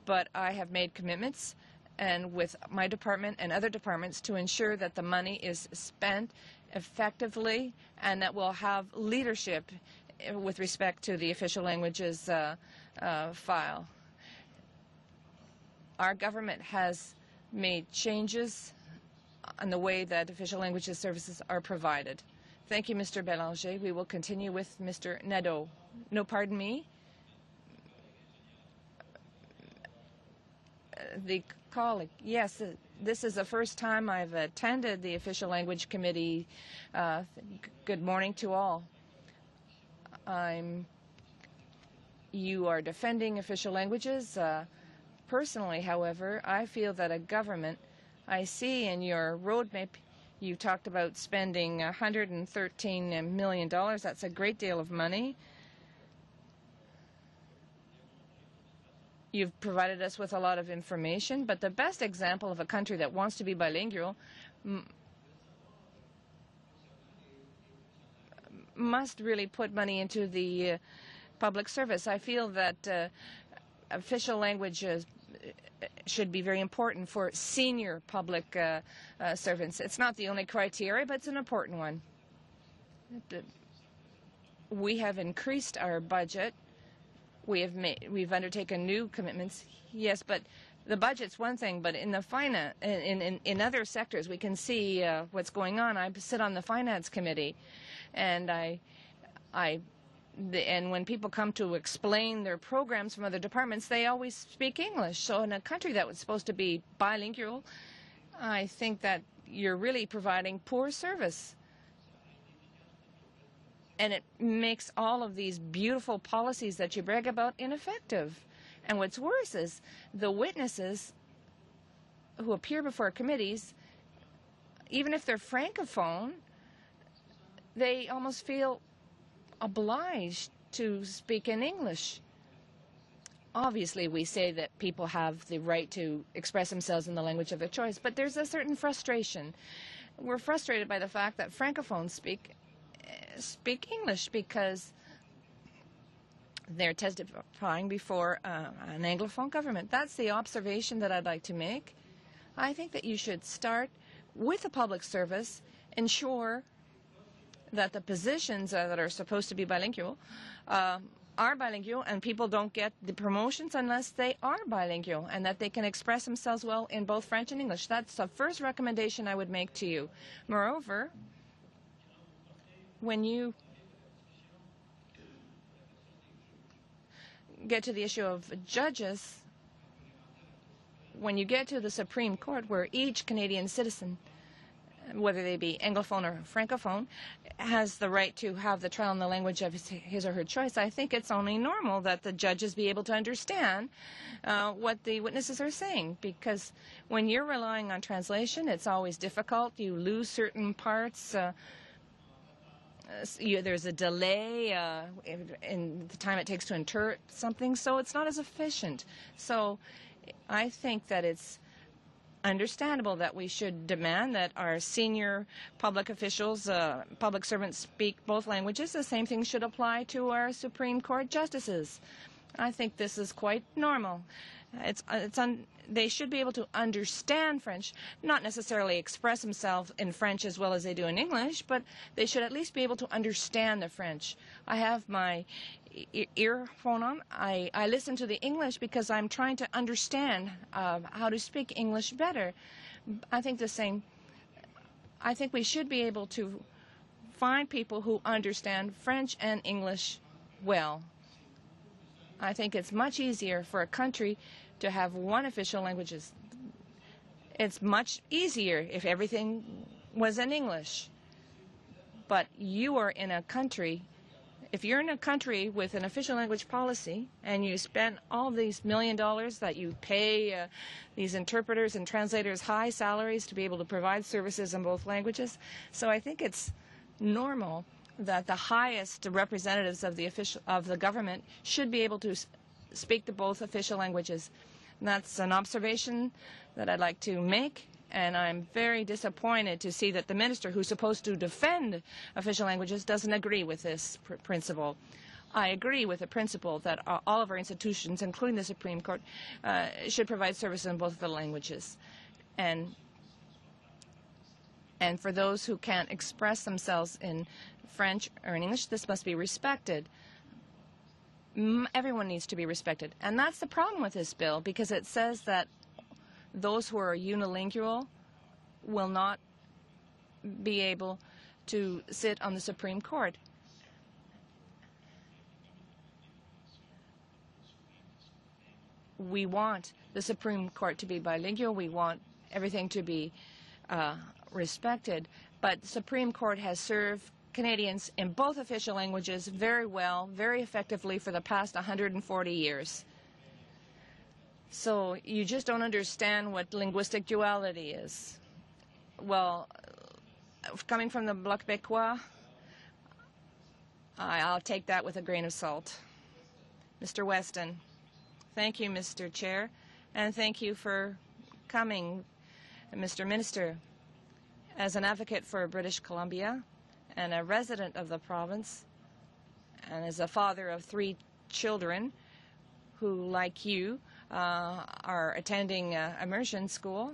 Speaker 2: But I have made commitments, and with my department and other departments, to ensure that the money is spent effectively and that we'll have leadership with respect to the official languages file. Our government has made changes on the way that official languages services are provided. Thank you, Mr. Bélanger. We will continue with Mr. Nadeau. No, pardon me. The colleague. Yes, this is the first time I've attended the Official Language Committee. Good morning to all. You are defending official languages. Personally, however, I feel that a government, I see in your roadmap, you talked about spending $113 million. That's a great deal of money. You've provided us with a lot of information, but the best example of a country that wants to be bilingual must really put money into the public service. I feel that official languages should be very important for senior public servants. It's not the only criteria, but it's an important one. We have increased our budget. We've undertaken new commitments. Yes, but the budget's one thing, but in the in other sectors we can see what's going on. I sit on the finance committee, and and when people come to explain their programs from other departments, they always speak English. So in a country that was supposed to be bilingual, I think that you're really providing poor service. And it makes all of these beautiful policies that you brag about ineffective. And what's worse is the witnesses who appear before committees, even if they're francophone, they almost feel obliged to speak in English. Obviously, we say that people have the right to express themselves in the language of their choice, but there's a certain frustration. We're frustrated by the fact that francophones speak English because they're testifying before an Anglophone government. That's the observation that I'd like to make. I think that you should start with the public service, ensure that the positions that are supposed to be bilingual are bilingual, and people don't get the promotions unless they are bilingual, and that they can express themselves well in both French and English. That's the first recommendation I would make to you. Moreover, when you get to the issue of judges, when you get to the Supreme Court, where each Canadian citizen, whether they be Anglophone or Francophone, has the right to have the trial in the language of his or her choice, I think it's only normal that the judges be able to understand what the witnesses are saying. Because when you're relying on translation, it's always difficult. You lose certain parts. There's a delay in the time it takes to interpret something, so it's not as efficient. So I think that it's understandable that we should demand that our senior public officials, public servants, speak both languages. The same thing should apply to our Supreme Court justices. I think this is quite normal. They should be able to understand French, not necessarily express themselves in French as well as they do in English, but they should at least be able to understand the French. I have my earphone on. I listen to the English because I'm trying to understand how to speak English better. I think we should be able to find people who understand French and English well. I think it's much easier for a country to have one official language. It's much easier if everything was in English. But you are in a country, if you're in a country with an official language policy and you spend all these $1 million that you pay these interpreters and translators high salaries to be able to provide services in both languages, so I think it's normal that the highest representatives of the government should be able to speak to both official languages. And that's an observation that I'd like to make, and I'm very disappointed to see that the minister who's supposed to defend official languages doesn't agree with this principle. I agree with the principle that all of our institutions, including the Supreme Court, should provide services in both of the languages. And for those who can't express themselves in French or in English, this must be respected. Everyone needs to be respected. And that's the problem with this bill, because it says that those who are unilingual will not be able to sit on the Supreme Court. We want the Supreme Court to be bilingual. We want everything to be respected. But the Supreme Court has served Canadians in both official languages very well, very effectively for the past 140 years. So you just don't understand what linguistic duality is. Well, coming from the Bloc Québécois, I'll take that with a grain of salt. Mr. Weston. Thank you, Mr. Chair, and thank you for coming, Mr. Minister. As an advocate for British Columbia and a resident of the province, and as a father of 3 children who, like you, are attending immersion school,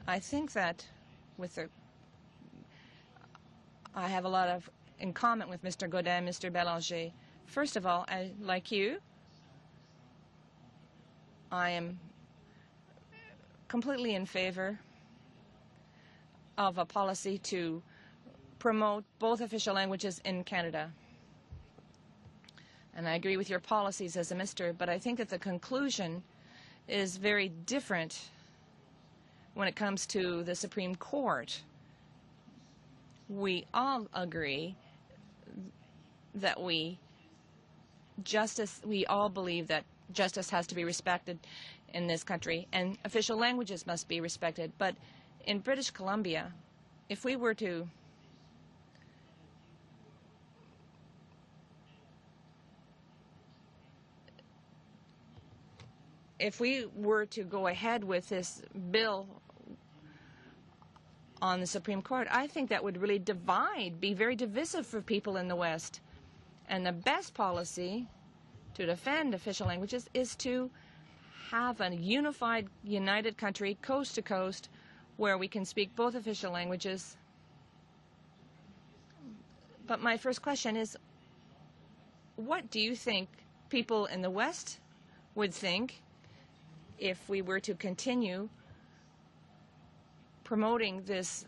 Speaker 2: I think that I have a lot in common with Mr. Gaudin and Mr. Bélanger. First of all, like you, I am completely in favor of a policy to promote both official languages in Canada. And I agree with your policies as a minister, but I think that the conclusion is very different when it comes to the Supreme Court. We all agree that we all believe that justice has to be respected in this country, and official languages must be respected. But in British Columbia, if we were to go ahead with this bill on the Supreme Court, I think that would really be very divisive for people in the West. And the best policy to defend official languages is to have a unified, united country, coast to coast, where we can speak both official languages. But my first question is, what do you think people in the West would think if we were to continue promoting this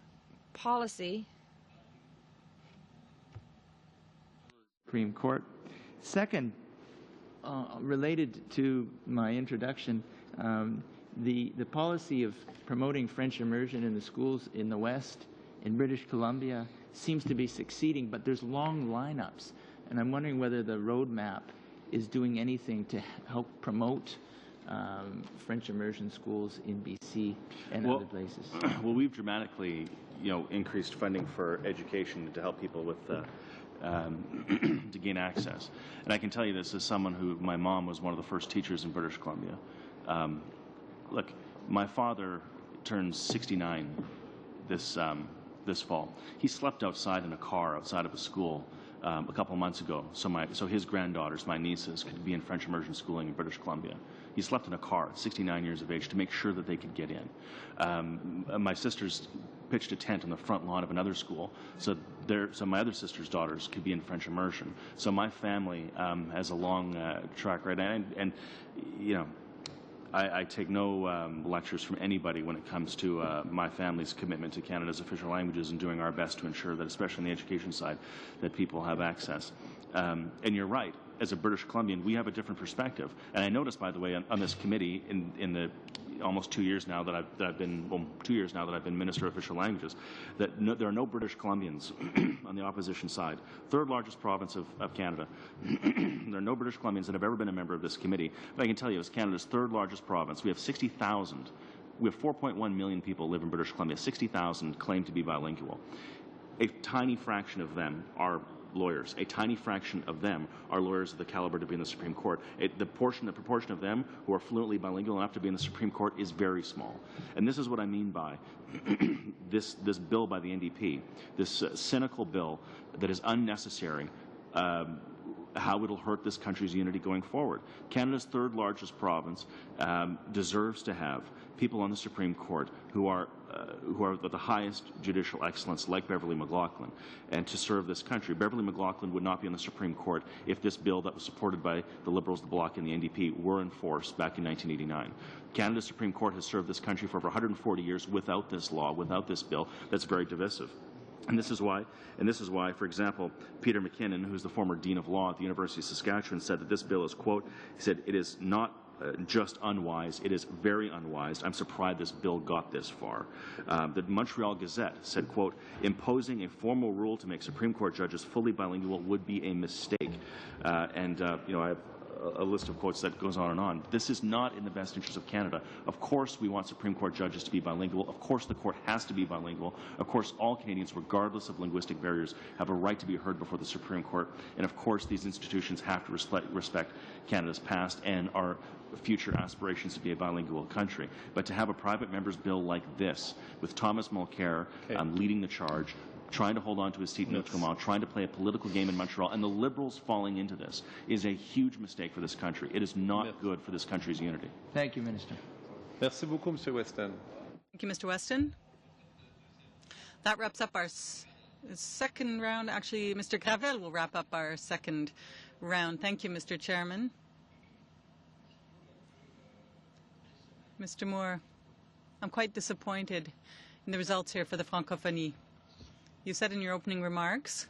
Speaker 2: policy?
Speaker 8: Supreme Court. Second, related to my introduction, the policy of promoting French immersion in the schools in the West, in British Columbia, seems to be succeeding, but there's long lineups. And I'm wondering whether the roadmap is doing anything to help promote French immersion schools in BC and other places.
Speaker 3: Well, we've dramatically, increased funding for education to help people with to gain access. And I can tell you this as someone my mom was one of the first teachers in British Columbia. Look, my father turns 69 this fall. He slept outside in a car outside of a school a couple of months ago, so his granddaughters, my nieces, could be in French immersion schooling in British Columbia. He slept in a car at 69 years of age to make sure that they could get in. My sisters pitched a tent on the front lawn of another school, so my other sister's daughters could be in French immersion. So my family has a long track record, and you know, I take no lectures from anybody when it comes to my family's commitment to Canada's official languages and doing our best to ensure that, especially on the education side, that people have access. And you're right. As a British Columbian, we have a different perspective. And I noticed, by the way, on this committee in the almost 2 years now that I've been, well, 2 years now that I've been Minister of Official Languages, that there are no British Columbians on the opposition side. Third largest province of Canada. There are no British Columbians that have ever been a member of this committee. But I can tell you, it's Canada's third largest province. We have 60,000. We have 4.1 million people live in British Columbia. 60,000 claim to be bilingual. A tiny fraction of them are lawyers. A tiny fraction of them are lawyers of the caliber to be in the Supreme Court. The proportion of them who are fluently bilingual enough to be in the Supreme Court is very small. And this is what I mean by this bill by the NDP, this cynical bill that is unnecessary. How it'll hurt this country's unity going forward. Canada's third largest province deserves to have people on the Supreme Court who are the highest judicial excellence, like Beverly McLaughlin, and to serve this country. Beverly McLaughlin would not be on the Supreme Court if this bill that was supported by the Liberals, the Bloc, and the NDP were in force back in 1989. Canada's Supreme Court has served this country for over 140 years without this law, without this bill. That's very divisive. And this is why, for example, Peter McKinnon, who's the former Dean of Law at the University of Saskatchewan, said that this bill is, quote, he said, it is not just unwise, it is very unwise. I'm surprised this bill got this far. The Montreal Gazette said, quote, imposing a formal rule to make Supreme Court judges fully bilingual would be a mistake. You know, I have a list of quotes that goes on and on. This is not in the best interest of Canada. Of course we want Supreme Court judges to be bilingual. Of course the court has to be bilingual. Of course all Canadians, regardless of linguistic barriers, have a right to be heard before the Supreme Court. And of course these institutions have to respect Canada's past and our future aspirations to be a bilingual country. But to have a private member's bill like this, with Thomas Mulcair leading the charge, trying to hold on to his seat in Outremont, trying to play a political game in Montreal, and the Liberals falling into this is a huge mistake for this country. It is not good for this country's unity.
Speaker 8: Thank you, Minister.
Speaker 1: Merci beaucoup, Mr. Weston.
Speaker 4: Thank you, Mr. Weston. That wraps up our second round. Actually, Mr. Gravel will wrap up our second round. Thank you, Mr. Chairman. Mr. Moore, I'm quite disappointed in the results here for the Francophonie. You said in your opening remarks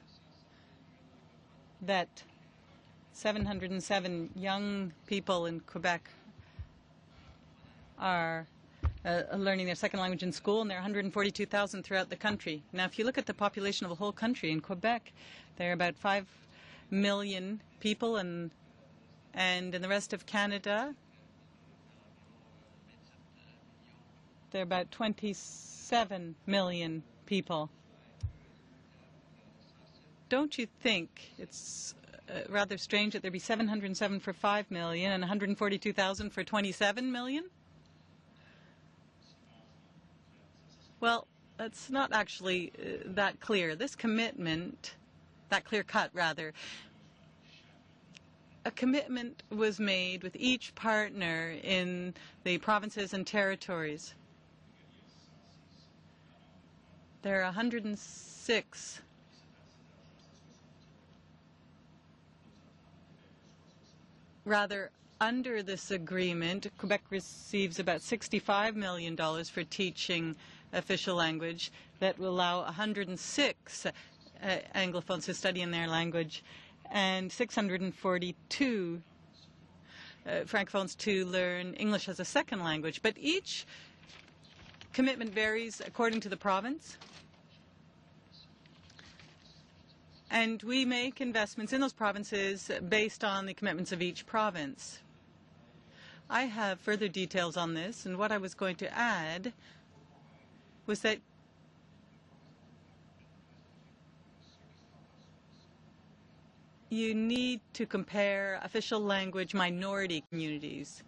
Speaker 4: that 707 young people in Quebec are learning their second language in school, and there are 142,000 throughout the country. Now, if you look at the population of the whole country, in Quebec, there are about 5 million people, and in the rest of Canada, there are about 27 million people. Don't you think it's rather strange that there be 707 for 5 million and 142,000 for 27 million? Well, that's not actually that clear. This commitment, that clear cut rather, a commitment was made with each partner in the provinces and territories. There are 106 rather, under this agreement, Quebec receives about $65 million for teaching official language that will allow 106 Anglophones to study in their language and 642 Francophones to learn English as a second language. But each commitment varies according to the province. And we make investments in those provinces based on the commitments of each province. I have further details on this, and what I was going to add was that you need to compare official language minority communities.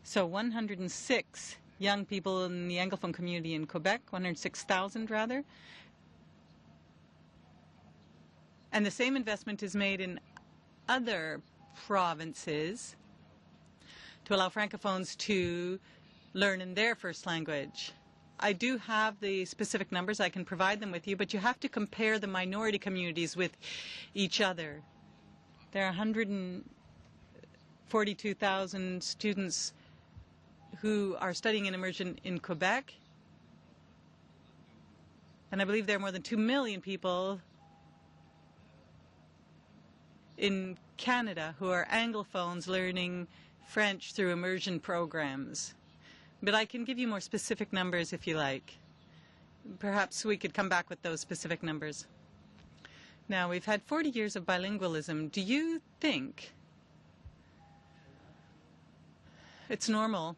Speaker 4: So 106 young people in the Anglophone community in Quebec, 106,000 rather, And the same investment is made in other provinces to allow Francophones to learn in their first language. I do have the specific numbers. I can provide them with you, but you have to compare the minority communities with each other. There are 142,000 students who are studying in immersion in Quebec, and I believe there are more than 2 million people in Canada who are Anglophones learning French through immersion programs. But I can give you more specific numbers if you like. Perhaps we could come back with those specific numbers. Now, we've had 40 years of bilingualism. Do you think it's normal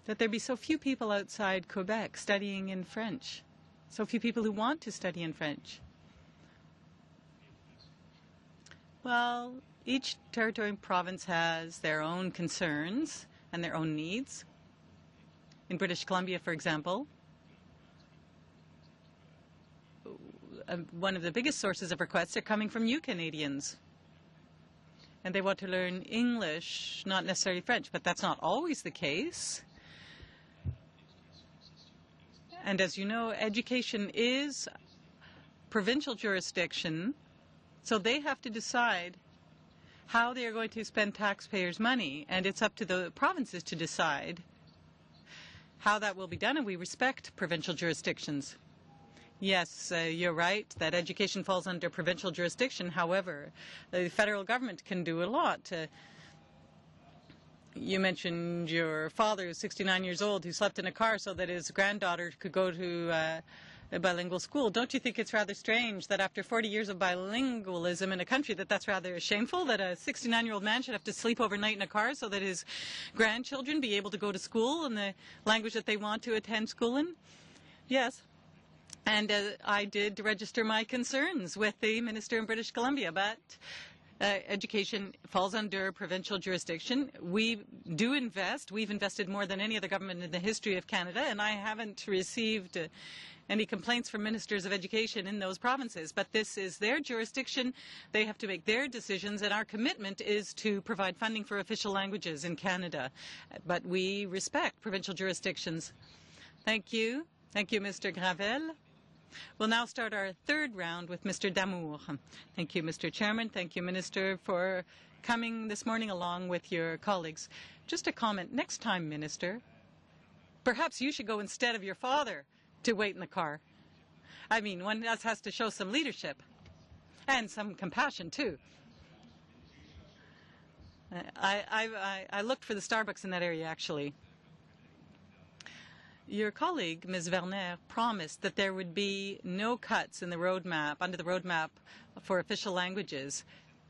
Speaker 4: that there be so few people outside Quebec studying in French? So few people who want to study in French? Well, each territory and province has their own concerns and their own needs. In British Columbia, for example, one of the biggest sources of requests are coming from you Canadians. And they want to learn English, not necessarily French, but that's not always the case. And as you know, education is provincial jurisdiction, so they have to decide how they are going to spend taxpayers' money, and it's up to the provinces to decide how that will be done, and we respect provincial jurisdictions. Yes, you're right that education falls under provincial jurisdiction. However, the federal government can do a lot. You mentioned your father, who's 69 years old, who slept in a car so that his granddaughter could go to a bilingual school. Don't you think it's rather strange that after 40 years of bilingualism in a country that's rather shameful that a 69-year-old man should have to sleep overnight in a car so that his grandchildren be able to go to school in the language that they want to attend school in? Yes. And I did register my concerns with the minister in British Columbia, but education falls under provincial jurisdiction. We do invest. We've invested more than any other government in the history of Canada, and I haven't received any complaints from ministers of education in those provinces. But this is their jurisdiction. They have to make their decisions, and our commitment is to provide funding for official languages in Canada. But we respect provincial jurisdictions. Thank you. Thank you, Mr. Gravel. We'll now start our third round with Mr. Damour. Thank you, Mr. Chairman. Thank you, Minister, for coming this morning along with your colleagues. Just a comment. Next time, Minister, perhaps you should go instead of your father to wait in the car. I mean, one else has to show some leadership and some compassion, too. I looked for the Starbucks in that area, actually. Your colleague, Ms. Werner, promised that there would be no cuts in the roadmap, under the roadmap for official languages.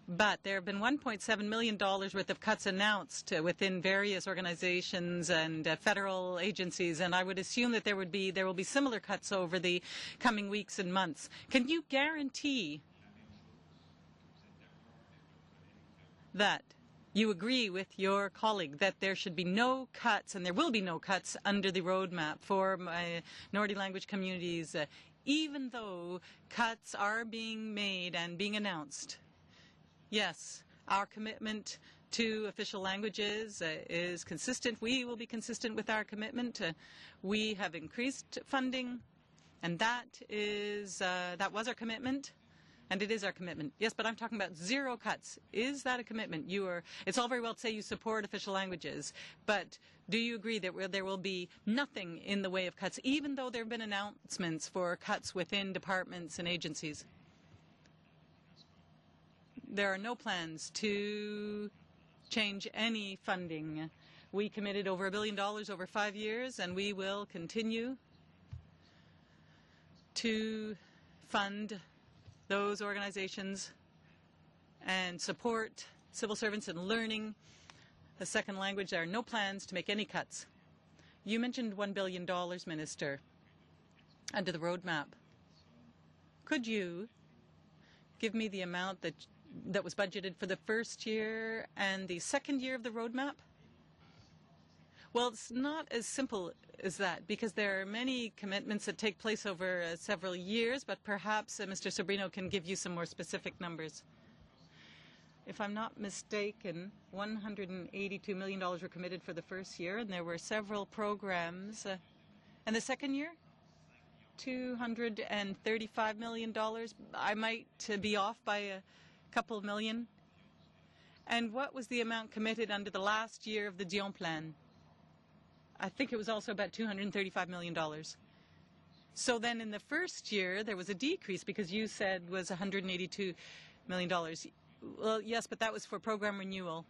Speaker 4: But there have been $1.7 million worth of cuts announced within various organizations and federal agencies, and I would assume that there will be similar cuts over the coming weeks and months. Can you guarantee that you agree with your colleague that there should be no cuts, and there will be no cuts under the roadmap for minority language communities, even though cuts are being made and being announced? Yes, our commitment to official languages is consistent. We will be consistent with our commitment. We have increased funding, and that was our commitment. And it is our commitment. Yes, but I'm talking about zero cuts. Is that a commitment? It's all very well to say you support official languages, but do you agree that there will be nothing in the way of cuts, even though there have been announcements for cuts within departments and agencies? There are no plans to change any funding. We committed over $1 billion over 5 years, and we will continue to fund those organizations and support civil servants in learning a second language. There are no plans to make any cuts. You mentioned $1 billion, Minister, under the roadmap. Could you give me the amount that was budgeted for the first year and the second year of the roadmap? Well, it's not as simple as that, because there are many commitments that take place over several years, but perhaps Mr. Sobrino can give you some more specific numbers. If I'm not mistaken, $182 million were committed for the first year, and there were several programs. And the second year? $235 million. I might be off by a couple of million. And what was the amount committed under the last year of the Dion plan? I think it was also about $235 million. So then in the first year, there was a decrease because you said was $182 million. Well, yes, but that was for program renewal.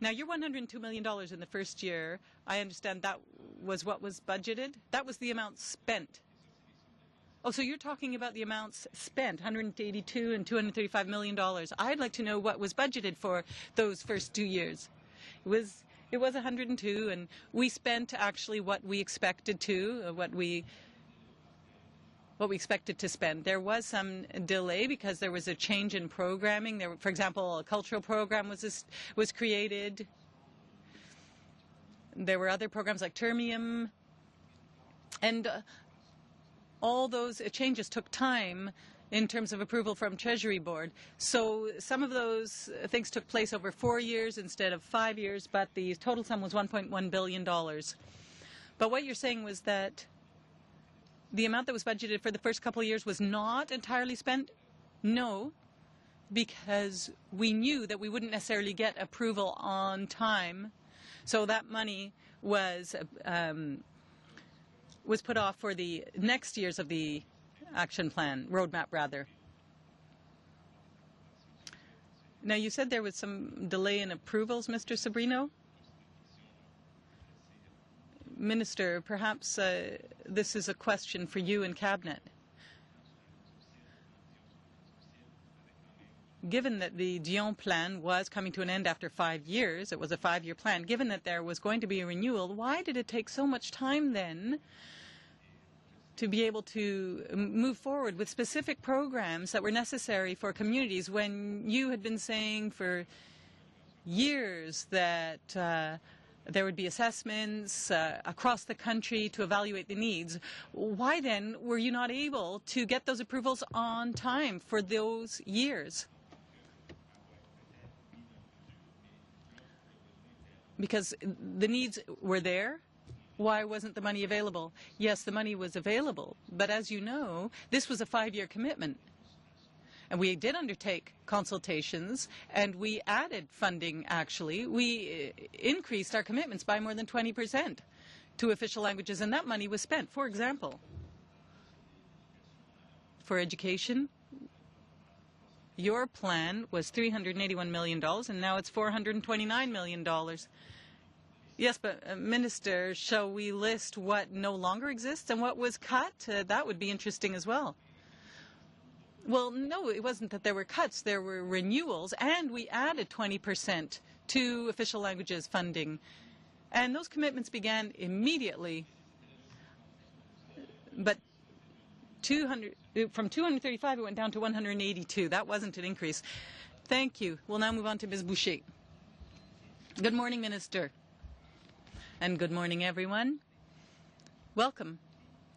Speaker 4: Now, your $102 million in the first year, I understand that was what was budgeted? That was the amount spent. Oh, so you're talking about the amounts spent, $182 and $235 million. I'd like to know what was budgeted for those first 2 years. It was 102, and we spent actually what we expected to, what we expected to spend. There was some delay because there was a change in programming. There, for example, a cultural program was created. There were other programs like Termium, and all those changes took time in terms of approval from Treasury Board. So some of those things took place over 4 years instead of 5 years, but the total sum was $1.1 billion. But what you're saying was that the amount that was budgeted for the first couple of years was not entirely spent? No, because we knew that we wouldn't necessarily get approval on time. So that money was put off for the next years of the action plan, roadmap rather. Now, you said there was some delay in approvals, Mr. Sobrino? Minister, perhaps this is a question for you and Cabinet. Given that the Dion plan was coming to an end after 5 years, it was a 5-year plan, given that there was going to be a renewal, why did it take so much time then to be able to move forward with specific programs that were necessary for communities when you had been saying for years that there would be assessments across the country to evaluate the needs? Why then were you not able to get those approvals on time for those years? Because the needs were there. Why wasn't the money available? Yes, the money was available, but as you know, this was a 5-year commitment. And we did undertake consultations, and we added funding, actually. We increased our commitments by more than 20% to official languages, and that money was spent. For example, for education, your plan was $381 million, and now it's $429 million. Yes, but Minister, shall we list what no longer exists and what was cut? That would be interesting as well. Well, no, it wasn't that there were cuts. There were renewals, and we added 20% to official languages funding. And those commitments began immediately. But from 235, it went down to 182. That wasn't an increase. Thank you. We'll now move on to Ms. Boucher. Good morning, Minister. And good morning, everyone. Welcome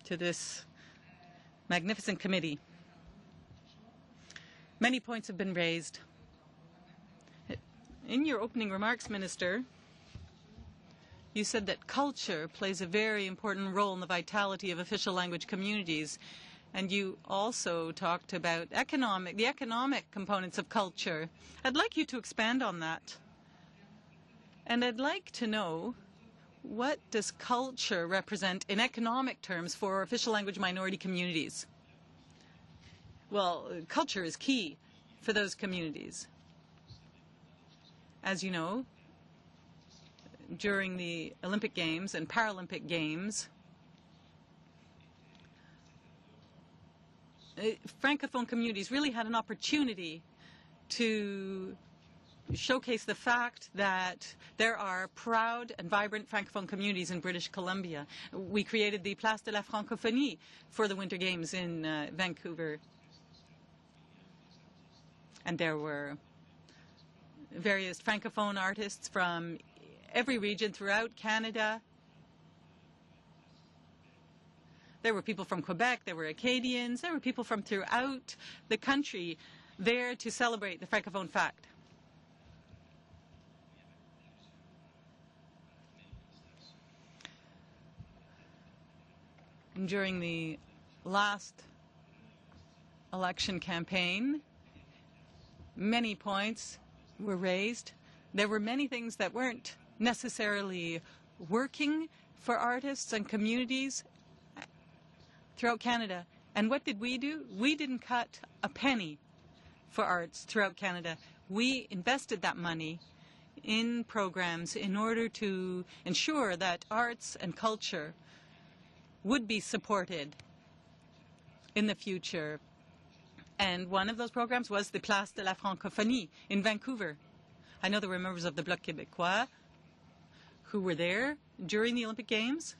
Speaker 4: to this magnificent committee. Many points have been raised. In your opening remarks, Minister, you said that culture plays a very important role in the vitality of official language communities. And you also talked about the economic components of culture. I'd like you to expand on that. And I'd like to know, what does culture represent in economic terms for official language minority communities? Well, culture is key for those communities. As you know, during the Olympic Games and Paralympic Games, Francophone communities really had an opportunity to showcase the fact that there are proud and vibrant Francophone communities in British Columbia. We created the Place de la Francophonie for the Winter Games in Vancouver. And there were various Francophone artists from every region throughout Canada. There were people from Quebec, there were Acadians, there were people from throughout the country there to celebrate the Francophone Fact. During the last election campaign, many points were raised. There were many things that weren't necessarily working for artists and communities throughout Canada. And what did we do? We didn't cut a penny for arts throughout Canada. We invested that money in programs in order to ensure that arts and culture would be supported in the future. And one of those programs was the Place de la Francophonie in Vancouver. I know there were members of the Bloc Québécois who were there during the Olympic Games,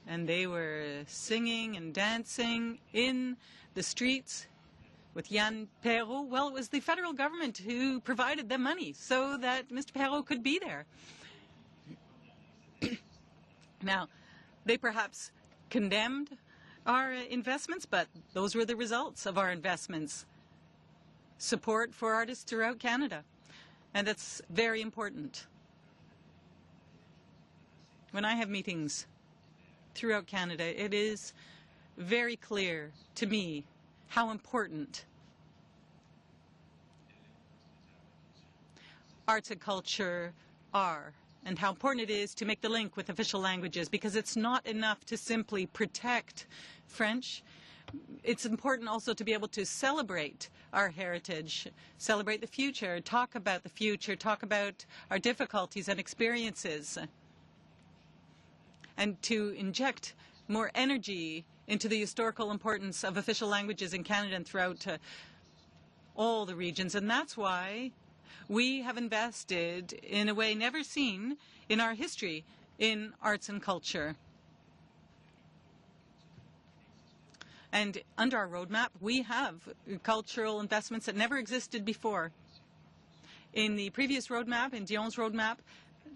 Speaker 4: and they were singing and dancing in the streets with Yann Perrault. Well, it was the federal government who provided them money so that Mr. Perrault could be there. Now, they perhaps condemned our investments, but those were the results of our investments. Support for artists throughout Canada. And that's very important. When I have meetings throughout Canada, it is very clear to me how important arts and culture are, and how important it is to make the link with official languages, because it's not enough to simply protect French. It's important also to be able to celebrate our heritage, celebrate the future, talk about the future, talk about our difficulties and experiences, and to inject more energy into the historical importance of official languages in Canada and throughout all the regions. And that's why we have invested in a way never seen in our history in arts and culture. And under our roadmap, we have cultural investments that never existed before. In the previous roadmap, in Dion's roadmap,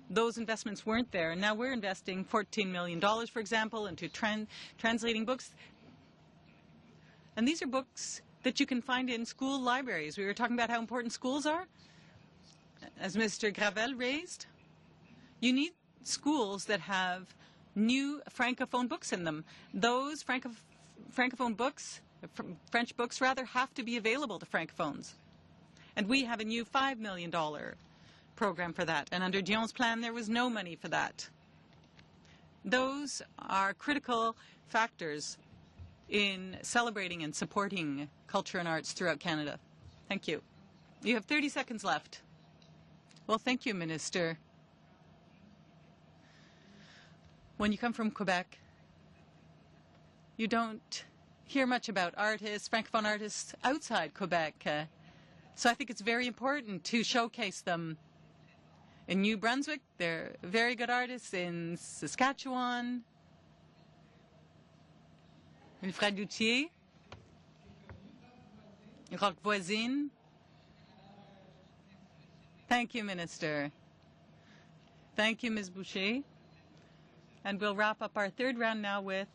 Speaker 4: those investments weren't there. And now we're investing $14 million, for example, into translating books. And these are books that you can find in school libraries. We were talking about how important schools are. As Mr. Gravel raised, you need schools that have new Francophone books in them. Those Francophone books, French books rather, have to be available to Francophones. And we have a new $5 million program for that. And under Dion's plan, there was no money for that. Those are critical factors in celebrating and supporting culture and arts throughout Canada. Thank you. You have 30 seconds left. Well, thank you, Minister. When you come from Quebec, you don't hear much about artists, Francophone artists outside Quebec. So I think it's very important to showcase them. In New Brunswick, they're very good artists. In Saskatchewan, Wilfred Loutier, Rock Voisine. Thank you, Minister. Thank you, Ms. Boucher. And we'll wrap up our third round now with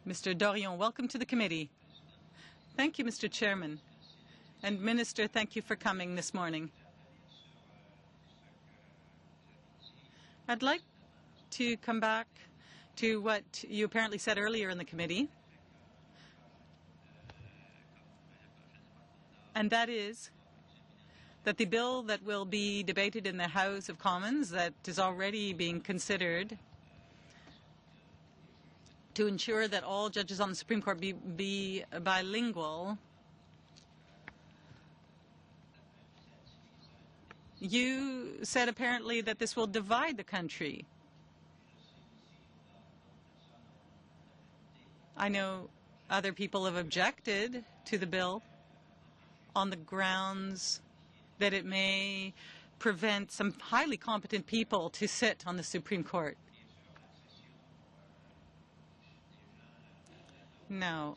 Speaker 4: Mr. Dorion. Welcome to the committee. Thank you, Mr. Chairman. And Minister, thank you for coming this morning. I'd like to come back to what you apparently said earlier in the committee, and that is that the bill that will be debated in the House of Commons, that is already being considered to ensure that all judges on the Supreme Court be bilingual, you said apparently that this will divide the country. I know other people have objected to the bill on the grounds that it may prevent some highly competent people to sit on the Supreme Court. Now,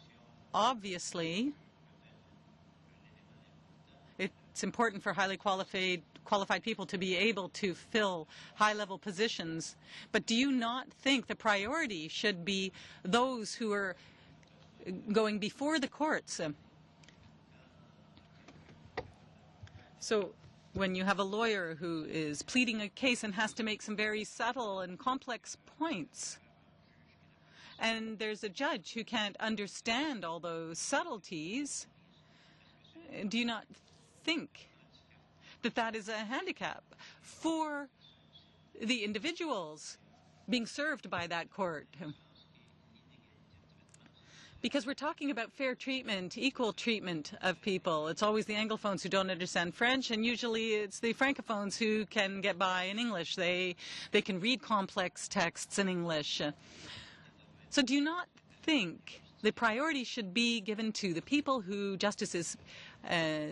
Speaker 4: obviously, it it's important for highly qualified people to be able to fill high-level positions. But do you not think the priority should be those who are going before the courts? So when you have a lawyer who is pleading a case and has to make some very subtle and complex points, and there's a judge who can't understand all those subtleties, do you not think that that is a handicap for the individuals being served by that court? Because we're talking about fair treatment, equal treatment of people. It's always the Anglophones who don't understand French, and usually it's the Francophones who can get by in English. They can read complex texts in English. So do you not think the priority should be given to the people who justice is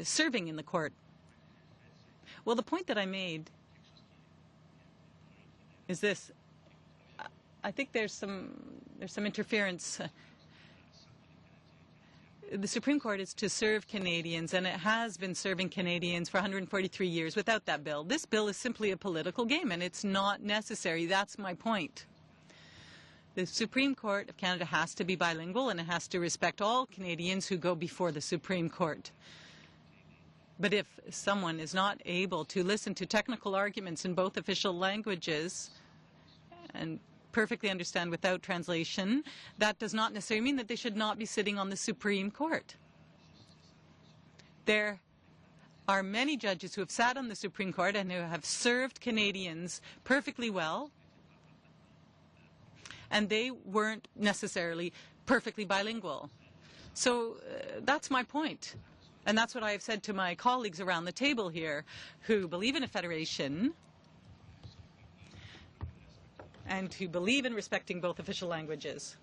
Speaker 4: serving in the court? Well, the point that I made is this. I think there's some interference. The Supreme Court is to serve Canadians, and it has been serving Canadians for 143 years without that bill. This bill is simply a political game, and it's not necessary. That's my point. The Supreme Court of Canada has to be bilingual, and it has to respect all Canadians who go before the Supreme Court. But if someone is not able to listen to technical arguments in both official languages and perfectly understand without translation, that does not necessarily mean that they should not be sitting on the Supreme Court. There are many judges who have sat on the Supreme Court and who have served Canadians perfectly well, and they weren't necessarily perfectly bilingual. So that's my point. And that's what I have said to my colleagues around the table here who believe in a federation and who believe in respecting both official languages.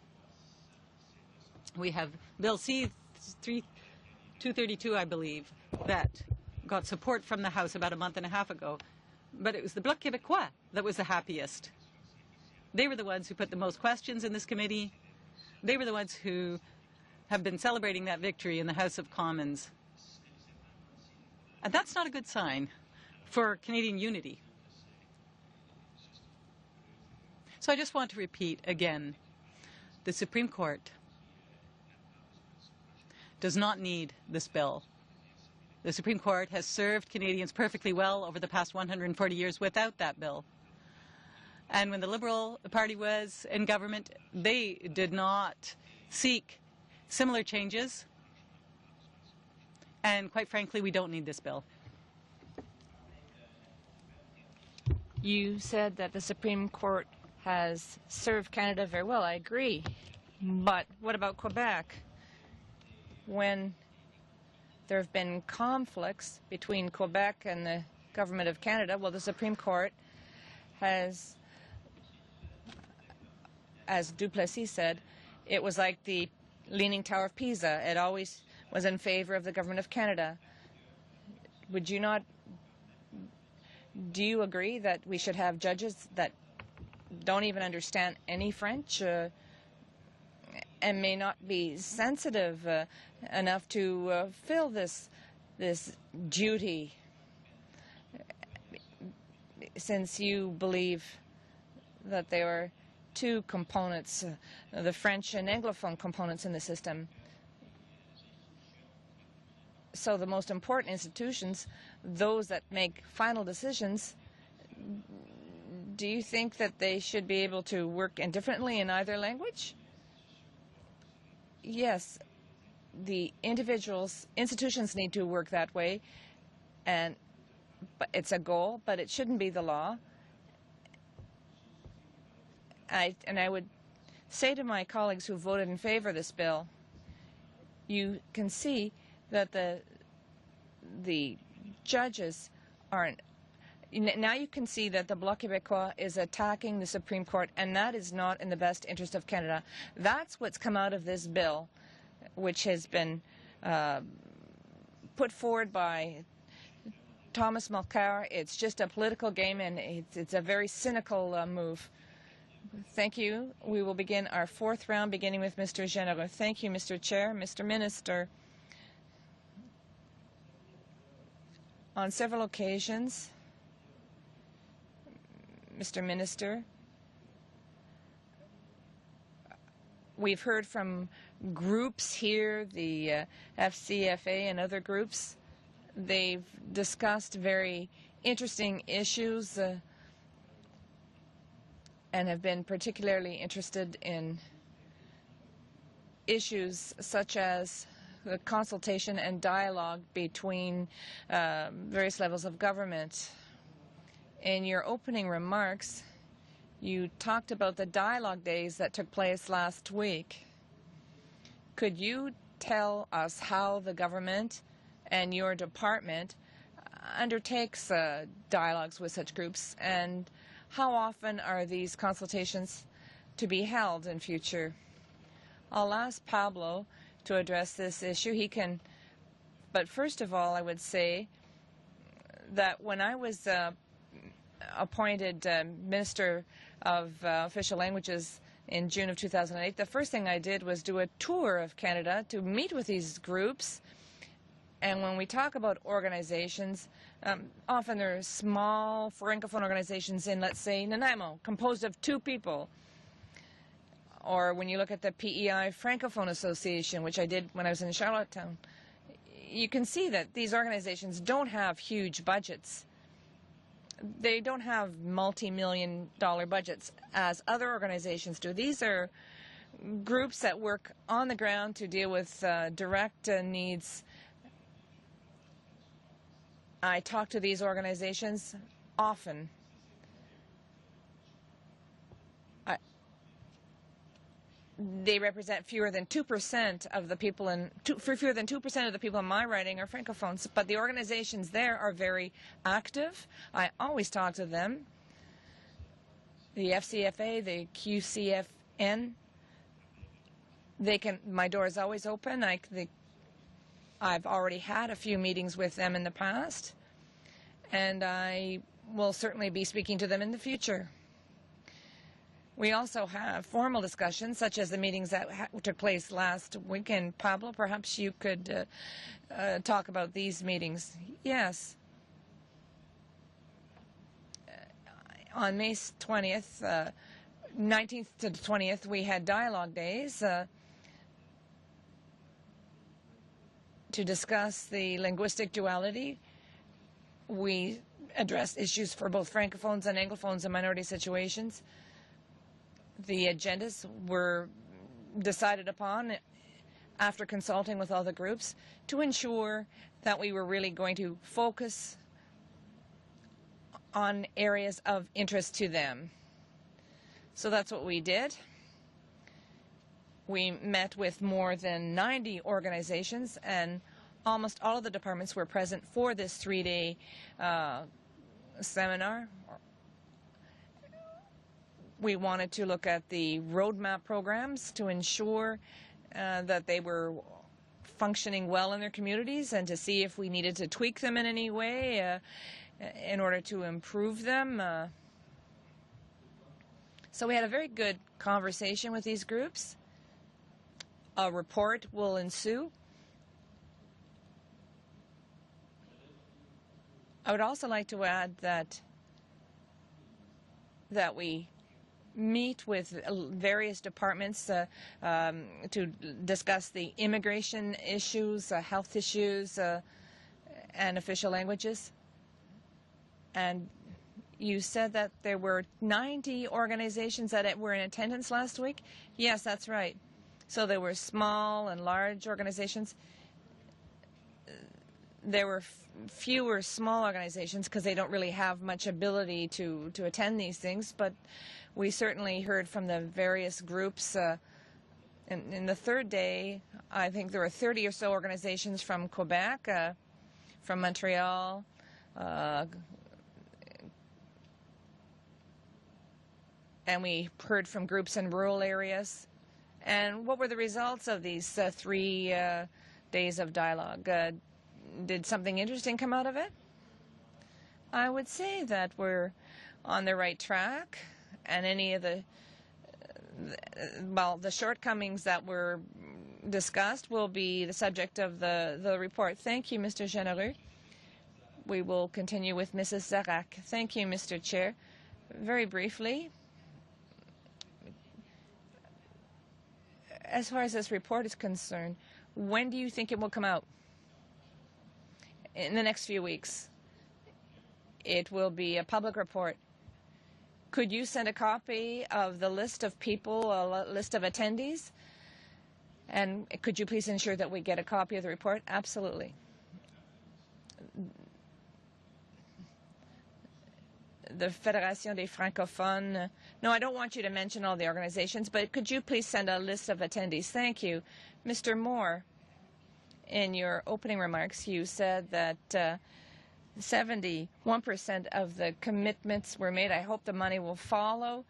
Speaker 4: We have Bill C-232, I believe, that got support from the House about a month and a half ago. But it was the Bloc Québécois that was the happiest. They were the ones who put the most questions in this committee. They were the ones who have been celebrating that victory in the House of Commons. And that's not a good sign for Canadian unity. So I just want to repeat again, the Supreme Court does not need this bill. The Supreme Court has served Canadians perfectly well over the past 140 years without that bill. And when the Liberal Party was in government, they did not seek similar changes. And quite frankly, we don't need this bill.
Speaker 2: You said that the Supreme Court has served Canada very well. I agree. But what about Quebec? When there have been conflicts between Quebec and the Government of Canada, well, the Supreme Court has, as Duplessis said, it was like the Leaning Tower of Pisa. It always was in favor of the Government of Canada. Would you not, do you agree that we should have judges that don't even understand any French and may not be sensitive enough to fill this duty, since you believe that there are two components, the French and Anglophone components in the system? So the most important institutions, those that make final decisions, do you think that they should be able to work indifferently in either language? Yes, the institutions need to work that way, but it's a goal, but it shouldn't be the law. And I would say to my colleagues who voted in favor of this bill, you can see that the judges aren't. Now you can see that the Bloc Québécois is attacking the Supreme Court, and that is not in the best interest of Canada. That's what's come out of this bill, which has been put forward by Thomas Mulcair. It's just a political game, and it's a very cynical move. Thank you. We will begin our fourth round, beginning with Mr. Généreux. Thank you, Mr. Chair. Mr. Minister, On several occasions, Mr. Minister, we've heard from groups here, the FCFA and other groups. They've discussed very interesting issues and have been particularly interested in issues such as the consultation and dialogue between various levels of government. In your opening remarks, you talked about the dialogue days that took place last week. Could you tell us how the government and your department undertakes dialogues with such groups, and how often are these consultations to be held in future? I'll ask Pablo to address this issue. He can, but first of all, I would say that when I was appointed Minister of Official Languages in June of 2008, the first thing I did was do a tour of Canada to meet with these groups. And when we talk about organizations, often they're small Francophone organizations in, let's say, Nanaimo, composed of 2 people. Or when you look at the PEI Francophone Association, which I did when I was in Charlottetown, you can see that these organizations don't have huge budgets. They don't have multi-million-dollar budgets as other organizations do. These are groups that work on the ground to deal with direct needs. I talk to these organizations often. They represent fewer than 2% of the people fewer than 2% of the people in my riding are Francophones, but the organizations there are very active. I always talk to them. The FCFA, the QCFN, my door is always open. I've already had a few meetings with them in the past, and I will certainly be speaking to them in the future. We also have formal discussions, such as the meetings that took place last weekend. Pablo, perhaps you could talk about these meetings. Yes. On May 20th, 19th to the 20th, we had dialogue days to discuss the linguistic duality. We addressed issues for both Francophones and Anglophones in minority situations. The agendas were decided upon after consulting with all the groups to ensure that we were really going to focus on areas of interest to them. So that's what we did. We met with more than 90 organizations, and almost all of the departments were present for this 3-day seminar. We wanted to look at the roadmap programs to ensure that they were functioning well in their communities, and to see if we needed to tweak them in any way in order to improve them. So we had a very good conversation with these groups. A report will ensue. I would also like to add that we meet with various departments to discuss the immigration issues, health issues, and official languages. And you said that there were 90 organizations that were in attendance last week? Yes, that's right. So there were small and large organizations. There were fewer small organizations because they don't really have much ability to attend these things, but we certainly heard from the various groups. In the 3rd day, I think there were 30 or so organizations from Quebec, from Montreal, and we heard from groups in rural areas. And what were the results of these 3 days of dialogue? Did something interesting come out of it? I would say that we're on the right track, and any of the shortcomings that were discussed will be the subject of the report. Thank you, Mr. Généreux. we will continue with Mrs. Zarak. Thank you, Mr. Chair. Very briefly, as far as this report is concerned, when do you think it will come out? In the next few weeks. It will be a public report. Could you send a copy of the list of people, a list of attendees? And could you please ensure that we get a copy of the report? Absolutely. The Fédération des Francophones. No, I don't want you to mention all the organizations, but could you please send a list of attendees? Thank you. Mr. Moore, in your opening remarks, you said that 71% of the commitments were made. I hope the money will follow,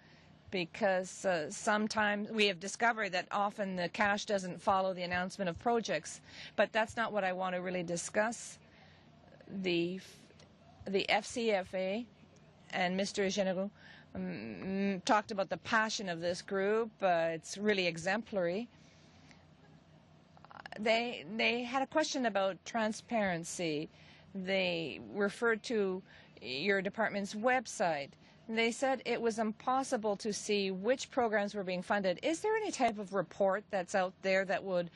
Speaker 2: because sometimes we have discovered that often the cash doesn't follow the announcement of projects. But that's not what I want to really discuss. The FCFA and Mr. Généraux talked about the passion of this group. It's really exemplary. They had a question about transparency. They referred to your department's website. They said it was impossible to see which programs were being funded. Is there any type of report that's out there that would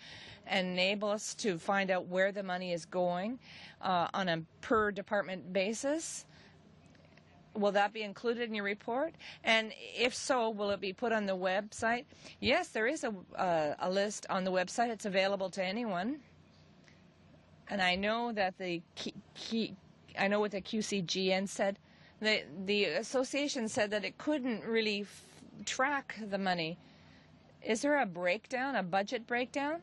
Speaker 2: enable us to find out where the money is going on a per department basis? Will that be included in your report? And if so, will it be put on the website? Yes, there is a list on the website. It's available to anyone. And I know that I know what the QCGN said. The association said that it couldn't really track the money. Is there a breakdown, a budget breakdown,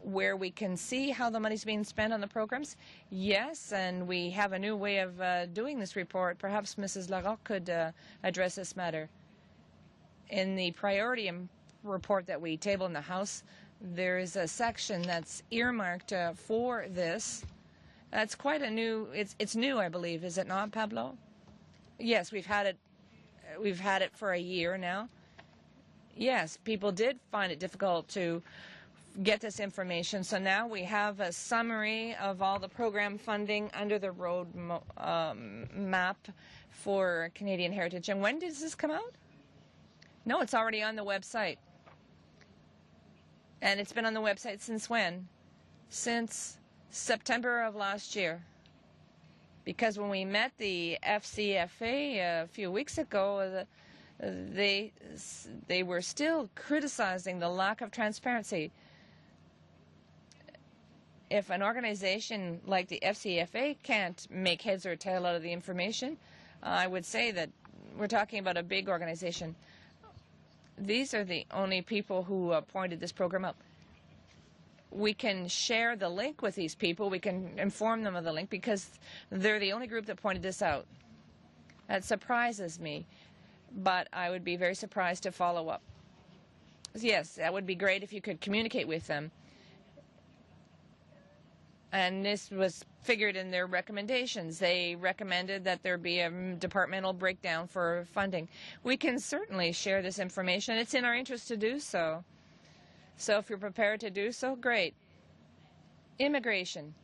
Speaker 2: where we can see how the money's being spent on the programs? Yes, and we have a new way of doing this report. Perhaps Mrs. Larocque could address this matter. In the priority report that we table in the House, there is a section that's earmarked for this. That's quite a new. It's new, I believe. Is it not, Pablo? Yes, we've had it. We've had it for a year now. Yes, people did find it difficult to get this information. So now we have a summary of all the program funding under the road map for Canadian Heritage. And when does this come out? No, it's already on the website. And it's been on the website since when? Since September of last year. Because when we met the FCFA a few weeks ago, they were still criticizing the lack of transparency. If an organization like the FCFA can't make heads or tail out of the information, I would say that we're talking about a big organization. These are the only people who pointed this program up. We can share the link with these people. We can inform them of the link because they're the only group that pointed this out. That surprises me, but I would be very surprised to follow up. Yes, that would be great if you could communicate with them. And this was figured in their recommendations. They recommended that there be a departmental breakdown for funding. We can certainly share this information. It's in our interest to do so. So if you're prepared to do so, great. Immigration.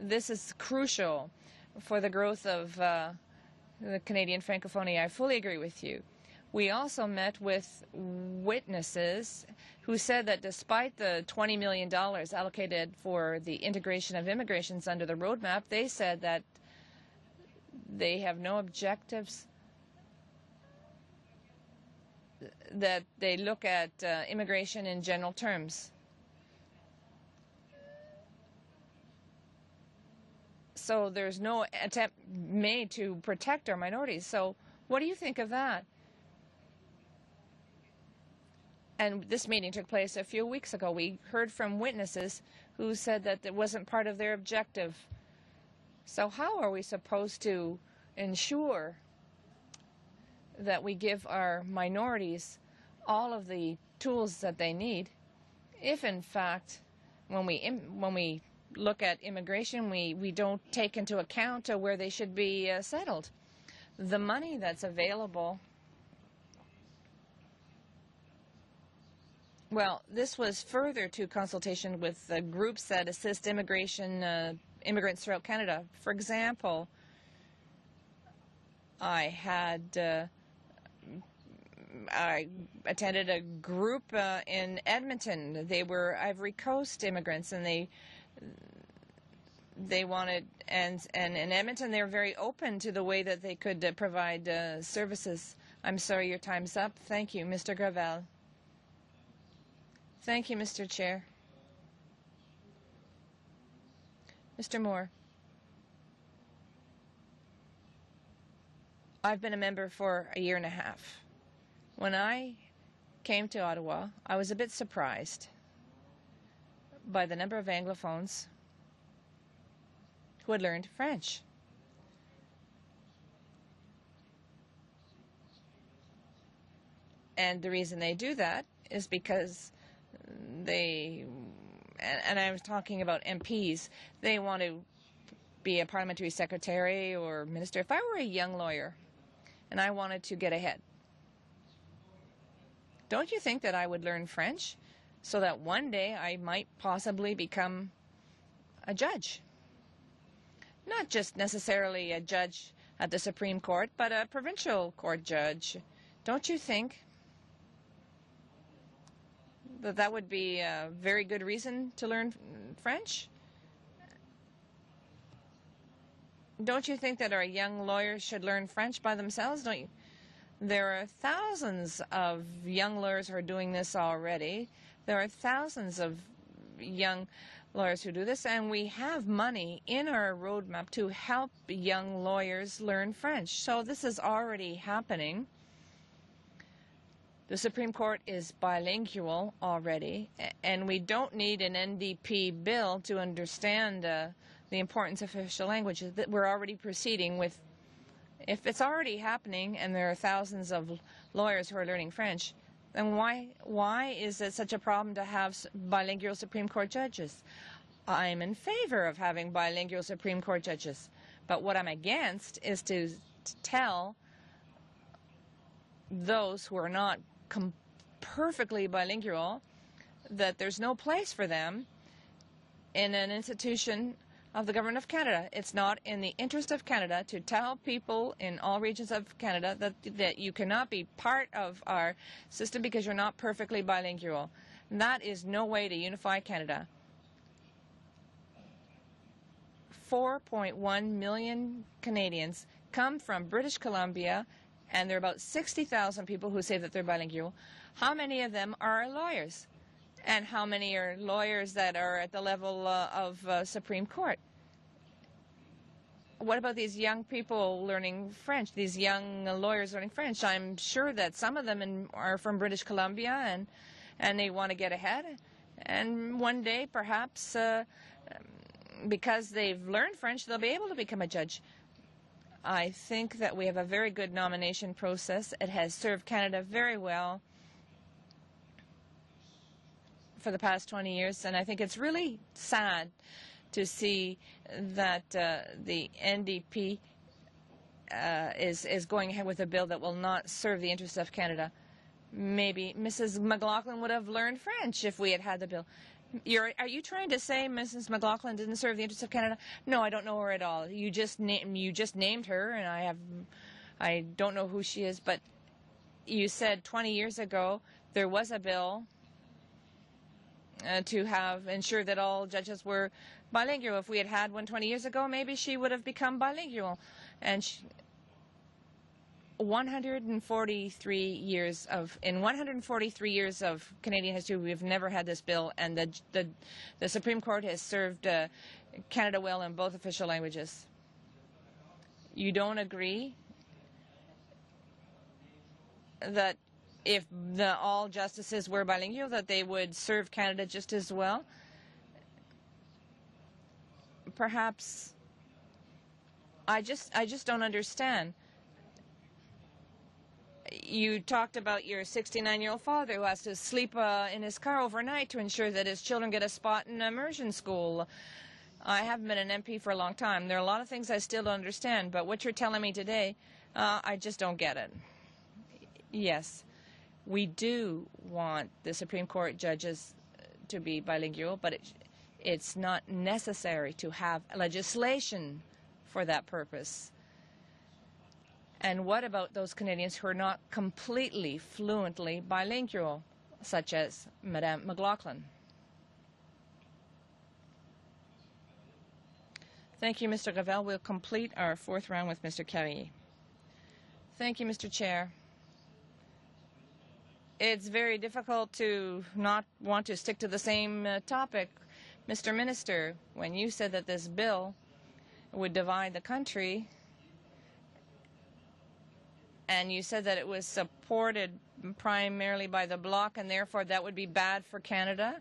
Speaker 2: This is crucial for the growth of the Canadian Francophonie. I fully agree with you. We also met with witnesses who said that despite the $20 million allocated for the integration of immigrants under the roadmap, they said that they have no objectives, that they look at immigration in general terms. So there's no attempt made to protect our minorities. So what do you think of that? And this meeting took place a few weeks ago. We heard from witnesses who said that it wasn't part of their objective. So how are we supposed to ensure that we give our minorities all of the tools that they need if, in fact, when we look at immigration, we don't take into account where they should be settled? The money that's available. Well, this was further to consultation with groups that assist immigration immigrants throughout Canada. For example, I attended a group in Edmonton. They were Ivory Coast immigrants, and they wanted, and in Edmonton they were very open to the way that they could provide services. I'm sorry, your time's up. Thank you, Mr. Gravel. Thank you, Mr. Chair. Mr. Moore. I've been a member for a year and a half. When I came to Ottawa, I was a bit surprised by the number of Anglophones who had learned French. And the reason they do that is because they, and I was talking about MPs, they want to be a parliamentary secretary or minister. If I were a young lawyer and I wanted to get ahead, don't you think that I would learn French so that one day I might possibly become a judge? Not just necessarily a judge at the Supreme Court, but a provincial court judge. Don't you think that that would be a very good reason to learn French? Don't you think that our young lawyers should learn French by themselves? Don't you? There are thousands of young lawyers who are doing this already. There are thousands of young lawyers who do this, and we have money in our roadmap to help young lawyers learn French. So this is already happening. The Supreme Court is bilingual already, and we don't need an NDP bill to understand the importance of official languages. That we're already proceeding with. If it's already happening and there are thousands of lawyers who are learning French, then why is it such a problem to have bilingual Supreme Court judges? I'm in favor of having bilingual Supreme Court judges, but what I'm against is to tell those who are not perfectly bilingual that there's no place for them in an institution of the Government of Canada. It's not in the interest of Canada to tell people in all regions of Canada that you cannot be part of our system because you're not perfectly bilingual. And that is no way to unify Canada. 4.1 million Canadians come from British Columbia, and there are about 60,000 people who say that they're bilingual. How many of them are lawyers? And how many are lawyers that are at the level of Supreme Court? What about these young people learning French, these young lawyers learning French? I'm sure that some of them are from British Columbia and they want to get ahead. And one day, perhaps, because they've learned French, they'll be able to become a judge. I think that we have a very good nomination process. It has served Canada very well for the past 20 years, and I think it's really sad to see that the NDP is going ahead with a bill that will not serve the interests of Canada. Maybe Mrs. McLaughlin would have learned French if we had had the bill. Are you trying to say Mrs. McLaughlin didn't serve the interests of Canada? No, I don't know her at all. You just named her, and I don't know who she is. But you said 20 years ago there was a bill to have ensure that all judges were bilingual. If we had had one 20 years ago, maybe she would have become bilingual. And 143 years of Canadian history, we've never had this bill, and the Supreme Court has served Canada well in both official languages. You don't agree that if all justices were bilingual, that they would serve Canada just as well? Perhaps I just don't understand. You talked about your 69-year-old father who has to sleep in his car overnight to ensure that his children get a spot in immersion school. I haven't been an MP for a long time. There are a lot of things I still don't understand, but what you're telling me today, I just don't get it. Yes, we do want the Supreme Court judges to be bilingual, but It's not necessary to have legislation for that purpose. And what about those Canadians who are not completely fluently bilingual, such as Madame McLaughlin? Thank you, Mr. Gravel. We'll complete our fourth round with Mr. Carrier. Thank you, Mr. Chair. It's very difficult to not want to stick to the same topic. Mr. Minister, when you said that this bill would divide the country, and you said that it was supported primarily by the Bloc and therefore that would be bad for Canada,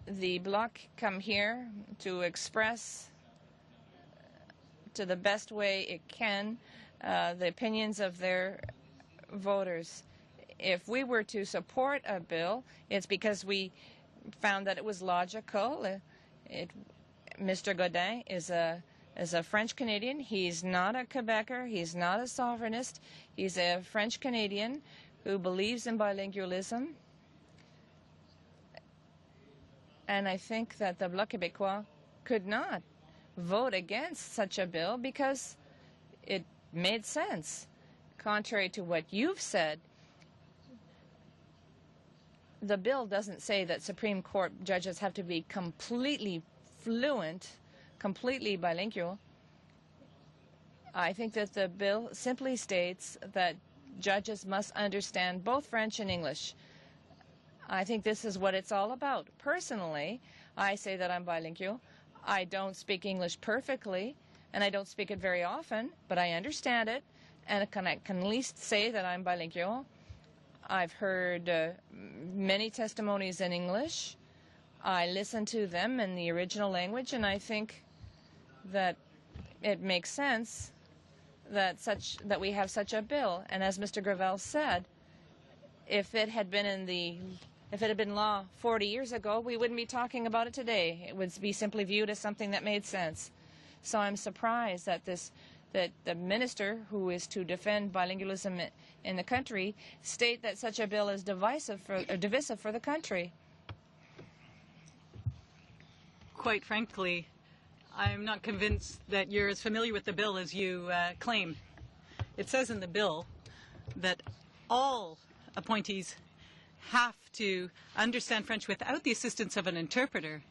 Speaker 2: the Bloc come here to express to the best way it can the opinions of their voters. If we were to support a bill, it's because we found that it was logical. Mr. Godin is a French Canadian. He's not a Quebecer. He's not a sovereignist. He's a French Canadian who believes in bilingualism. And I think that the Bloc Québécois could not vote against such a bill because it made sense. Contrary to what you've said, the bill doesn't say that Supreme Court judges have to be completely fluent, completely bilingual. I think that the bill simply states that judges must understand both French and English. I think this is what it's all about. Personally, I say that I'm bilingual. I don't speak English perfectly, and I don't speak it very often, but I understand it, and I can at least say that I'm bilingual. I've heard many testimonies in English. I listen to them in the original language, and I think that it makes sense that we have such a bill. And as Mr. Gravel said, if it had been law 40 years ago, we wouldn't be talking about it today. It would be simply viewed as something that made sense. So I'm surprised that the minister who is to defend bilingualism in the country state that such a bill is divisive for the country.
Speaker 4: Quite frankly, I'm not convinced that you're as familiar with the bill as you claim. It says in the bill that all appointees have to understand French without the assistance of an interpreter.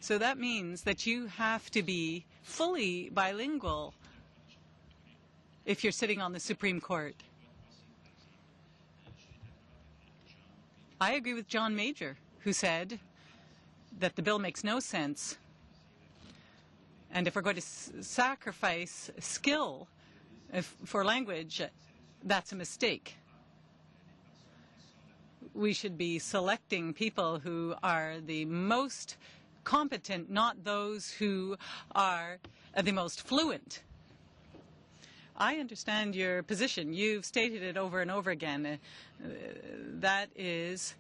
Speaker 4: So that means that you have to be fully bilingual if you're sitting on the Supreme Court. I agree with John Major, who said that the bill makes no sense. And if we're going to sacrifice skill for language, that's a mistake. We should be selecting people who are the most competent, not those who are the most fluent. I understand your position. You've stated it over and over again. That is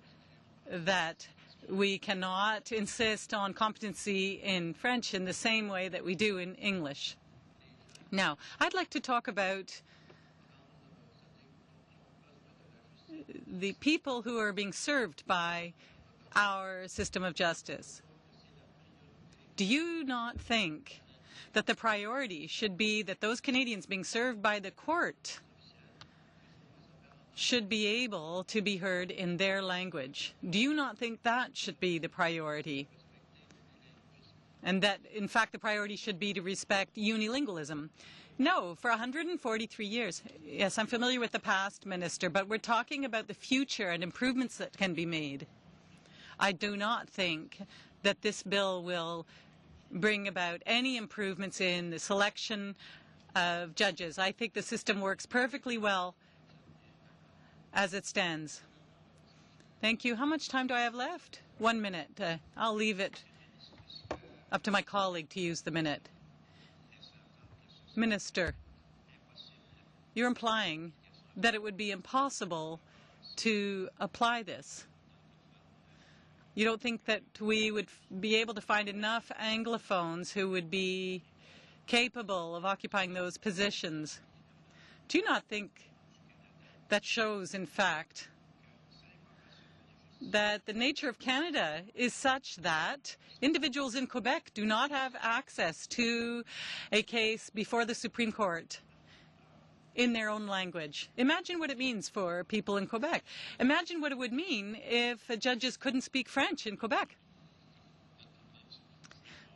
Speaker 4: that we cannot insist on competency in French in the same way that we do in English. Now, I'd like to talk about the people who are being served by our system of justice. Do you not think that the priority should be that those Canadians being served by the court should be able to be heard in their language? Do you not think that should be the priority? And that, in fact, the priority should be to respect unilingualism? No, for 143 years. Yes, I'm familiar with the past, Minister, but we're talking about the future and improvements that can be made. I do not think that this bill will bring about any improvements in the selection of judges. I think the system works perfectly well as it stands. Thank you. How much time do I have left? 1 minute. I'll leave it up to my colleague to use the minute. Minister, you're implying that it would be impossible to apply this. You don't think that we would be able to find enough Anglophones who would be capable of occupying those positions? Do you not think that shows, in fact, that the nature of Canada is such that individuals in Quebec do not have access to a case before the Supreme Court in their own language. Imagine what it means for people in Quebec. Imagine what it would mean if judges couldn't speak French in Quebec.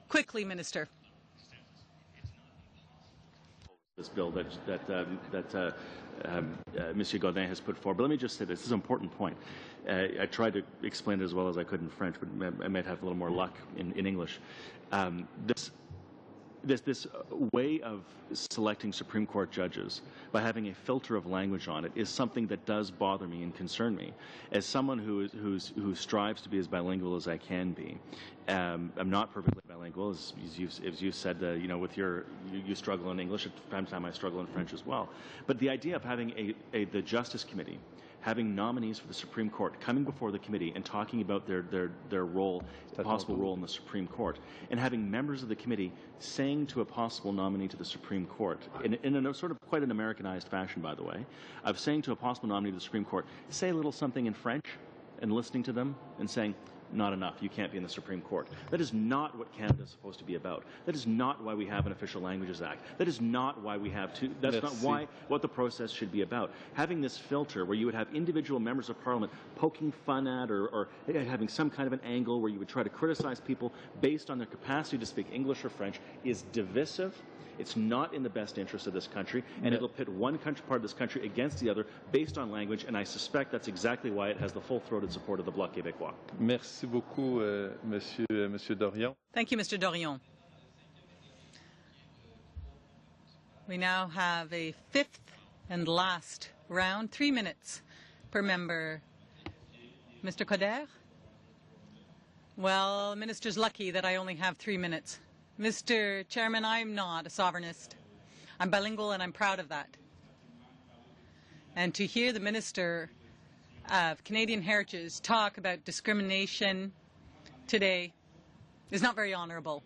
Speaker 4: Quickly, Minister.
Speaker 3: This bill that Monsieur Godin has put forward. But let me just say this is an important point. I tried to explain it as well as I could in French, but I might have a little more luck in English. This way of selecting Supreme Court judges by having a filter of language on it is something that does bother me and concern me. As someone who strives to be as bilingual as I can be, I'm not perfectly bilingual, as you've said. You know, with you struggle in English. At time to time, I struggle in French as well. But the idea of having the Justice Committee, having nominees for the Supreme Court coming before the committee and talking about their role, possible role in the Supreme Court, and having members of the committee saying to a possible nominee to the Supreme Court, in a sort of quite an Americanized fashion, by the way, of saying to a possible nominee to the Supreme Court, say a little something in French, and listening to them and saying, not enough, you can't be in the Supreme Court. That is not what Canada is supposed to be about. That is not why we have an Official Languages Act. That is not why we have to, that's not why, what the process should be about. Having this filter where you would have individual members of Parliament poking fun at or having some kind of an angle where you would try to criticize people based on their capacity to speak English or French is divisive. It's not in the best interest of this country, and it'll pit one part of this country against the other based on language, and I suspect that's exactly why it has the full-throated support of the Bloc Québécois.
Speaker 1: Merci beaucoup, Monsieur Dorion.
Speaker 4: Thank you, Mr. Dorion. We now have a fifth and last round, 3 minutes per member. Mr. Coderre? Well, Minister's lucky that I only have 3 minutes. Mr. Chairman, I'm not a sovereignist. I'm bilingual and I'm proud of that. And to hear the Minister of Canadian Heritage talk about discrimination today is not very honourable.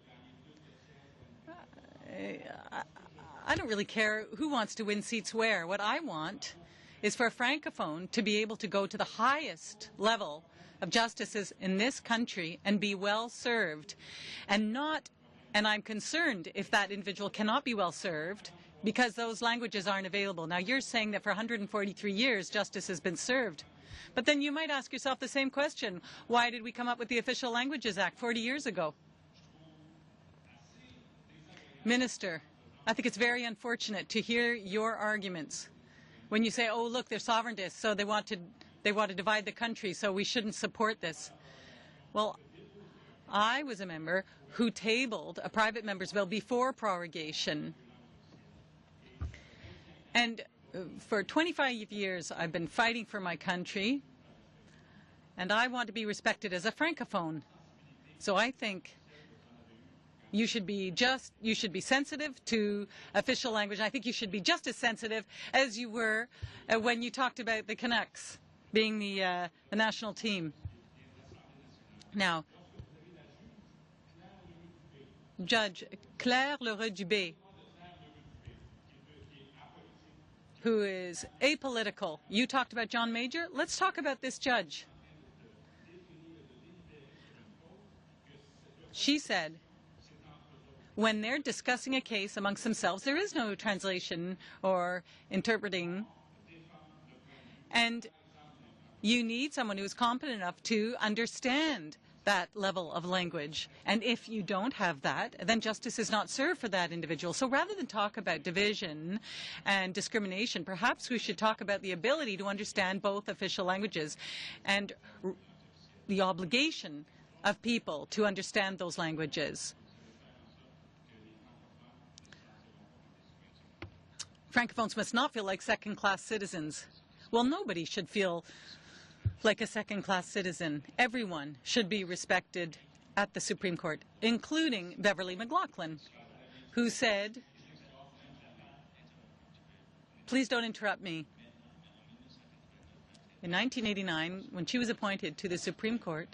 Speaker 4: I don't really care who wants to win seats where. What I want is for a Francophone to be able to go to the highest level of justices in this country and be well served, and I'm concerned if that individual cannot be well served because those languages aren't available. Now, you're saying that for 143 years, justice has been served. But then you might ask yourself the same question. Why did we come up with the Official Languages Act 40 years ago? Minister, I think it's very unfortunate to hear your arguments when you say, oh, look, they're sovereigntists, so they want to divide the country, so we shouldn't support this. Well, I was a member who tabled a private member's bill before prorogation. And for 25 years, I've been fighting for my country, and I want to be respected as a Francophone. So I think you should be sensitive to official language. I think you should be just as sensitive as you were when you talked about the Canucks being the national team. Now, Judge Claire Leroux-Dubé, who is apolitical. You talked about John Major. Let's talk about this judge. She said, when they're discussing a case amongst themselves, there is no translation or interpreting. And you need someone who is competent enough to understand that level of language. And if you don't have that, then justice is not served for that individual. So rather than talk about division and discrimination, perhaps we should talk about the ability to understand both official languages and the obligation of people to understand those languages. Francophones must not feel like second-class citizens. Well, nobody should feel like a second-class citizen. Everyone should be respected at the Supreme Court, including Beverly McLaughlin, who said, please don't interrupt me. In 1989, when she was appointed to the Supreme Court,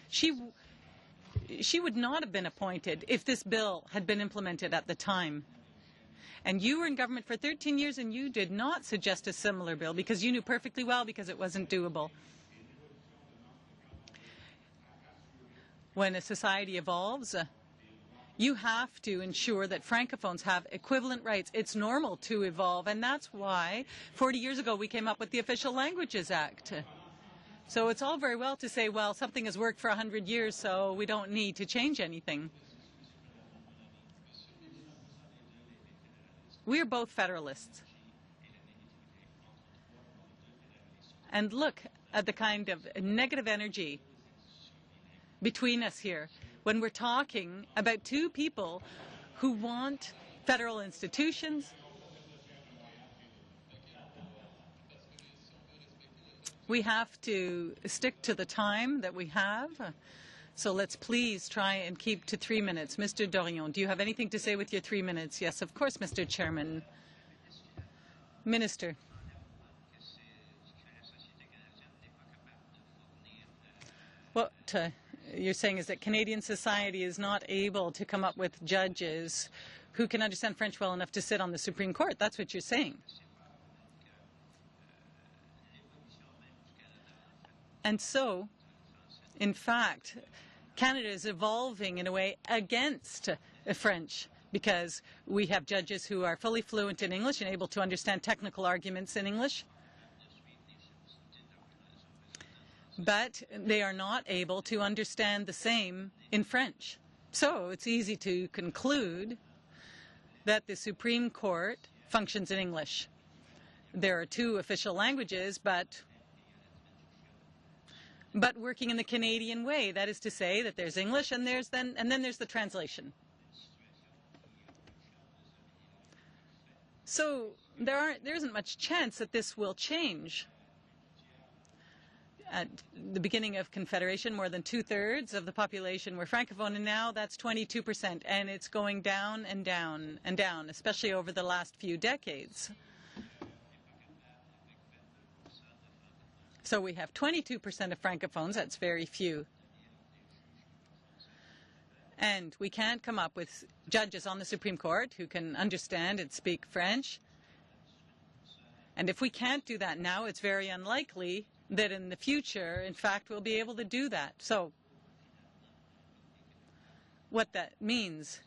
Speaker 4: she would not have been appointed if this bill had been implemented at the time. And you were in government for 13 years and you did not suggest a similar bill because you knew perfectly well because it wasn't doable. when a society evolves, you have to ensure that Francophones have equivalent rights. It's normal to evolve, and that's why 40 years ago we came up with the Official Languages Act. So it's all very well to say, well, something has worked for 100 years, so we don't need to change anything. We are both federalists. And look at the kind of negative energy between us here when we're talking about two people who want federal institutions. We have to stick to the time that we have. So let's please try and keep to 3 minutes. Mr. Dorion, do you have anything to say with your 3 minutes? Yes, of course, Mr. Chairman. Minister. What you're saying is that Canadian society is not able to come up with judges who can understand French well enough to sit on the Supreme Court. That's what you're saying. And so, in fact, Canada is evolving in a way against French because we have judges who are fully fluent in English and able to understand technical arguments in English, but they are not able to understand the same in French. So it's easy to conclude that the Supreme Court functions in English. There are two official languages, but working in the Canadian way. That is to say that there's English and then there's the translation. So there isn't much chance that this will change. At the beginning of Confederation, more than 2/3 of the population were Francophone, and now that's 22%, and it's going down and down and down, especially over the last few decades. So we have 22% of Francophones. That's very few. And we can't come up with judges on the Supreme Court who can understand and speak French. And if we can't do that now, it's very unlikely that in the future, in fact, we'll be able to do that. So what that means,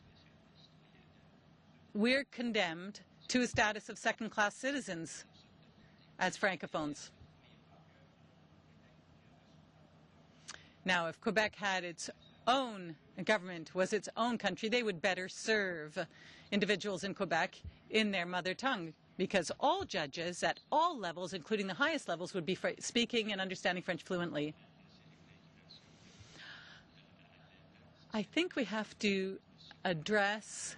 Speaker 4: we're condemned to a status of second-class citizens as Francophones. Now, if Quebec had its own government, was its own country, they would better serve individuals in Quebec in their mother tongue, because all judges at all levels, including the highest levels, would be speaking and understanding French fluently. I think we have to address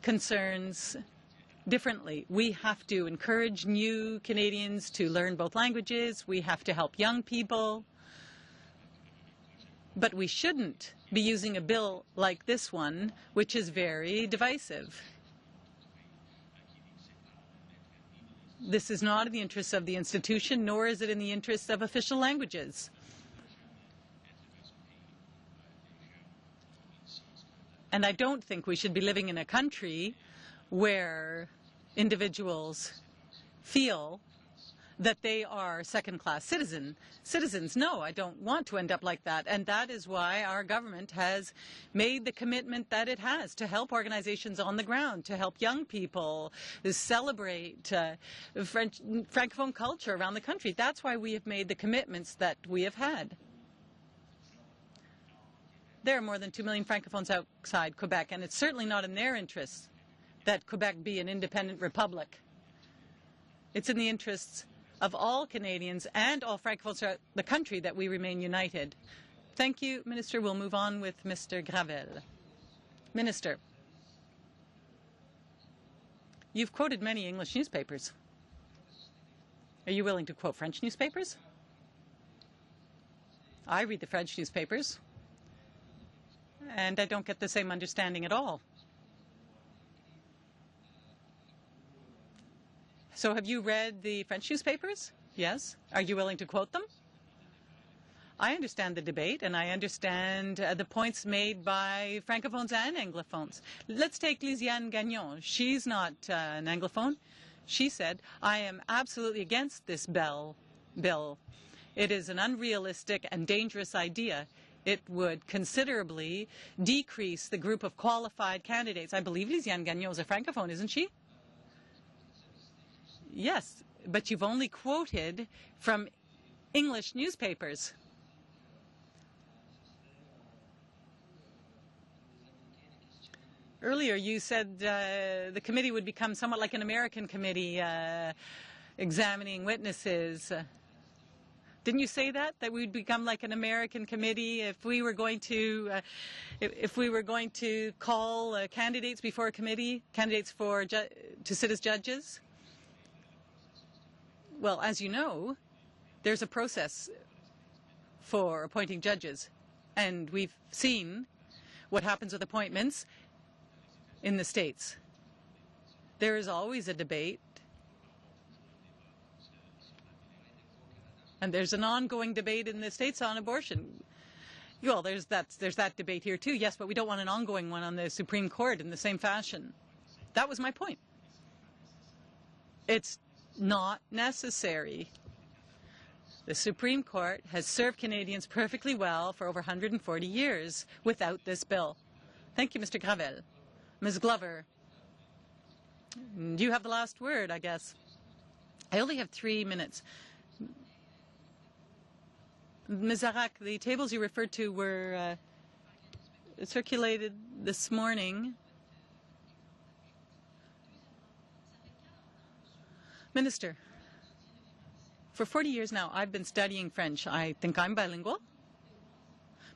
Speaker 4: concerns differently. We have to encourage new Canadians to learn both languages. We have to help young people. But we shouldn't be using a bill like this one, which is very divisive. This is not in the interests of the institution, nor is it in the interests of official languages. And I don't think we should be living in a country where individuals feel that they are second-class citizens. No, I don't want to end up like that. And that is why our government has made the commitment that it has to help organizations on the ground, to help young people celebrate Francophone culture around the country. That's why we have made the commitments that we have had. There are more than 2 million Francophones outside Quebec, and it's certainly not in their interests that Quebec be an independent republic. It's in the interests of all Canadians and all Francophones throughout the country that we remain united. Thank you, Minister. We'll move on with Mr. Gravel. Minister, you've quoted many English newspapers. Are you willing to quote French newspapers? I read the French newspapers, and I don't get the same understanding at all. So have you read the French newspapers? Yes. Are you willing to quote them? I understand the debate, and I understand the points made by Francophones and Anglophones. Let's take Lisiane Gagnon. She's not an Anglophone. She said, I am absolutely against this bill. It is an unrealistic and dangerous idea. it would considerably decrease the group of qualified candidates. I believe Lisiane Gagnon is a francophone, isn't she? Yes, but you've only quoted from English newspapers. Earlier you said the committee would become somewhat like an American committee examining witnesses. Didn't you say that we'd become like an American committee if we were going to call candidates before a committee, candidates to sit as judges? Well, as you know, there's a process for appointing judges, and we've seen what happens with appointments in the States. There is always a debate, and there's an ongoing debate in the States on abortion. Well, there's that debate here too, yes, but we don't want an ongoing one on the Supreme Court in the same fashion. That was my point. It's not necessary. The Supreme Court has served Canadians perfectly well for over 140 years without this bill. Thank you, Mr. Gravel. Ms. Glover, you have the last word, I guess. I only have 3 minutes. Ms. Arak, the tables you referred to were circulated this morning. Minister, for 40 years now, I've been studying French. I think I'm bilingual.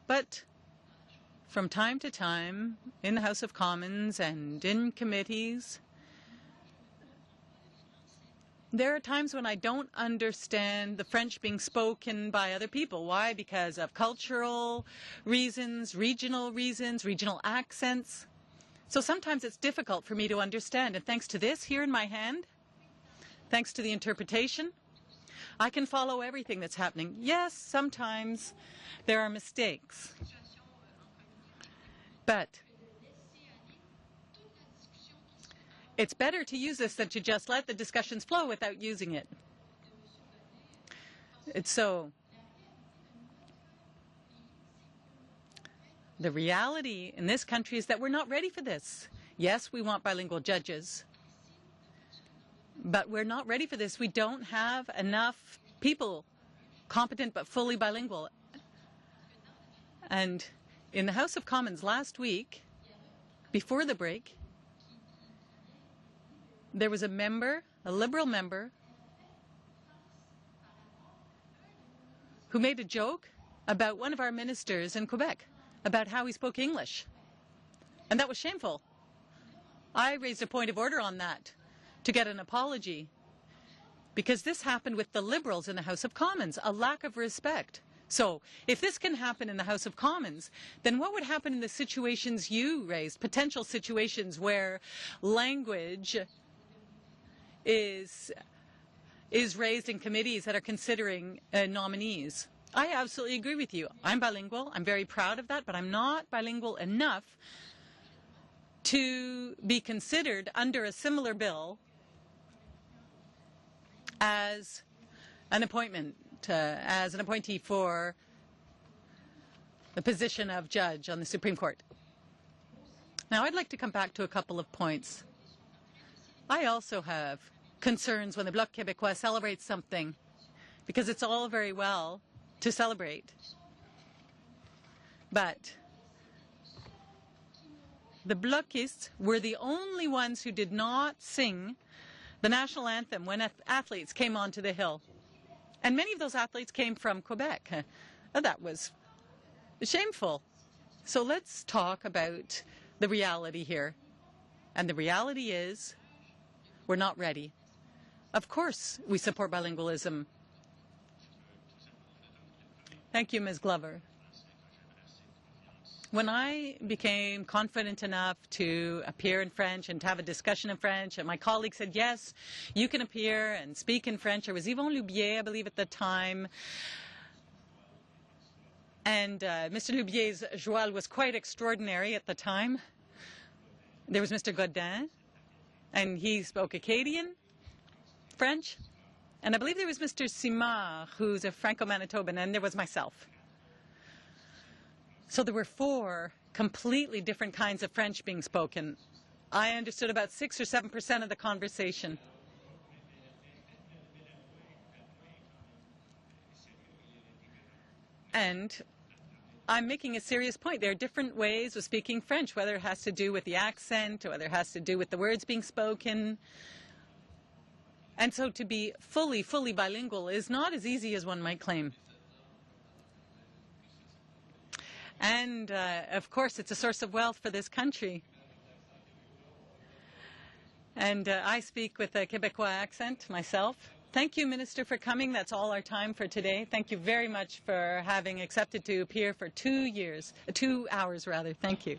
Speaker 4: But from time to time, in the House of Commons and in committees, there are times when I don't understand the French being spoken by other people. Why? Because of cultural reasons, regional accents. So sometimes it's difficult for me to understand. And thanks to this here in my hand, thanks to the interpretation, I can follow everything that's happening. Yes, sometimes there are mistakes. But it's better to use this than to just let the discussions flow without using it. So the reality in this country is that we're not ready for this. Yes, we want bilingual judges, but we're not ready for this. We don't have enough people competent but fully bilingual. And in the House of Commons last week, before the break, there was a member, a Liberal member, who made a joke about one of our ministers in Quebec, about how he spoke English. And that was shameful. I raised a point of order on that to get an apology, because this happened with the Liberals in the House of Commons, a lack of respect. So if this can happen in the House of Commons, then what would happen in the situations you raised, potential situations where language is raised in committees that are considering nominees? I absolutely agree with you. I'm bilingual. I'm very proud of that, but I'm not bilingual enough to be considered under a similar bill as an appointment, as an appointee for the position of judge on the Supreme Court. Now, I'd like to come back to a couple of points. I also have concerns when the Bloc Québécois celebrates something, because it's all very well to celebrate. But the Blocistes were the only ones who did not sing the national anthem when athletes came onto the Hill. And many of those athletes came from Quebec. That was shameful. So let's talk about the reality here. And the reality is we're not ready. Of course we support bilingualism. Thank you, Ms. Glover. When I became confident enough to appear in French and to have a discussion in French, and my colleague said, yes, you can appear and speak in French. There was Yvon Loubier, I believe, at the time. And Mr. Loubier's joie was quite extraordinary at the time. There was Mr. Godin, and he spoke Acadian, French. And I believe there was Mr. Simard, who's a Franco-Manitoban, and there was myself. So there were 4 completely different kinds of French being spoken. I understood about 6 or 7% of the conversation. And I'm making a serious point. There are different ways of speaking French, whether it has to do with the accent or whether it has to do with the words being spoken. And so to be fully bilingual is not as easy as one might claim. And, of course, it's a source of wealth for this country. And I speak with a Quebecois accent myself. Thank you, Minister, for coming. That's all our time for today. Thank you very much for having accepted to appear for 2 hours. Thank you.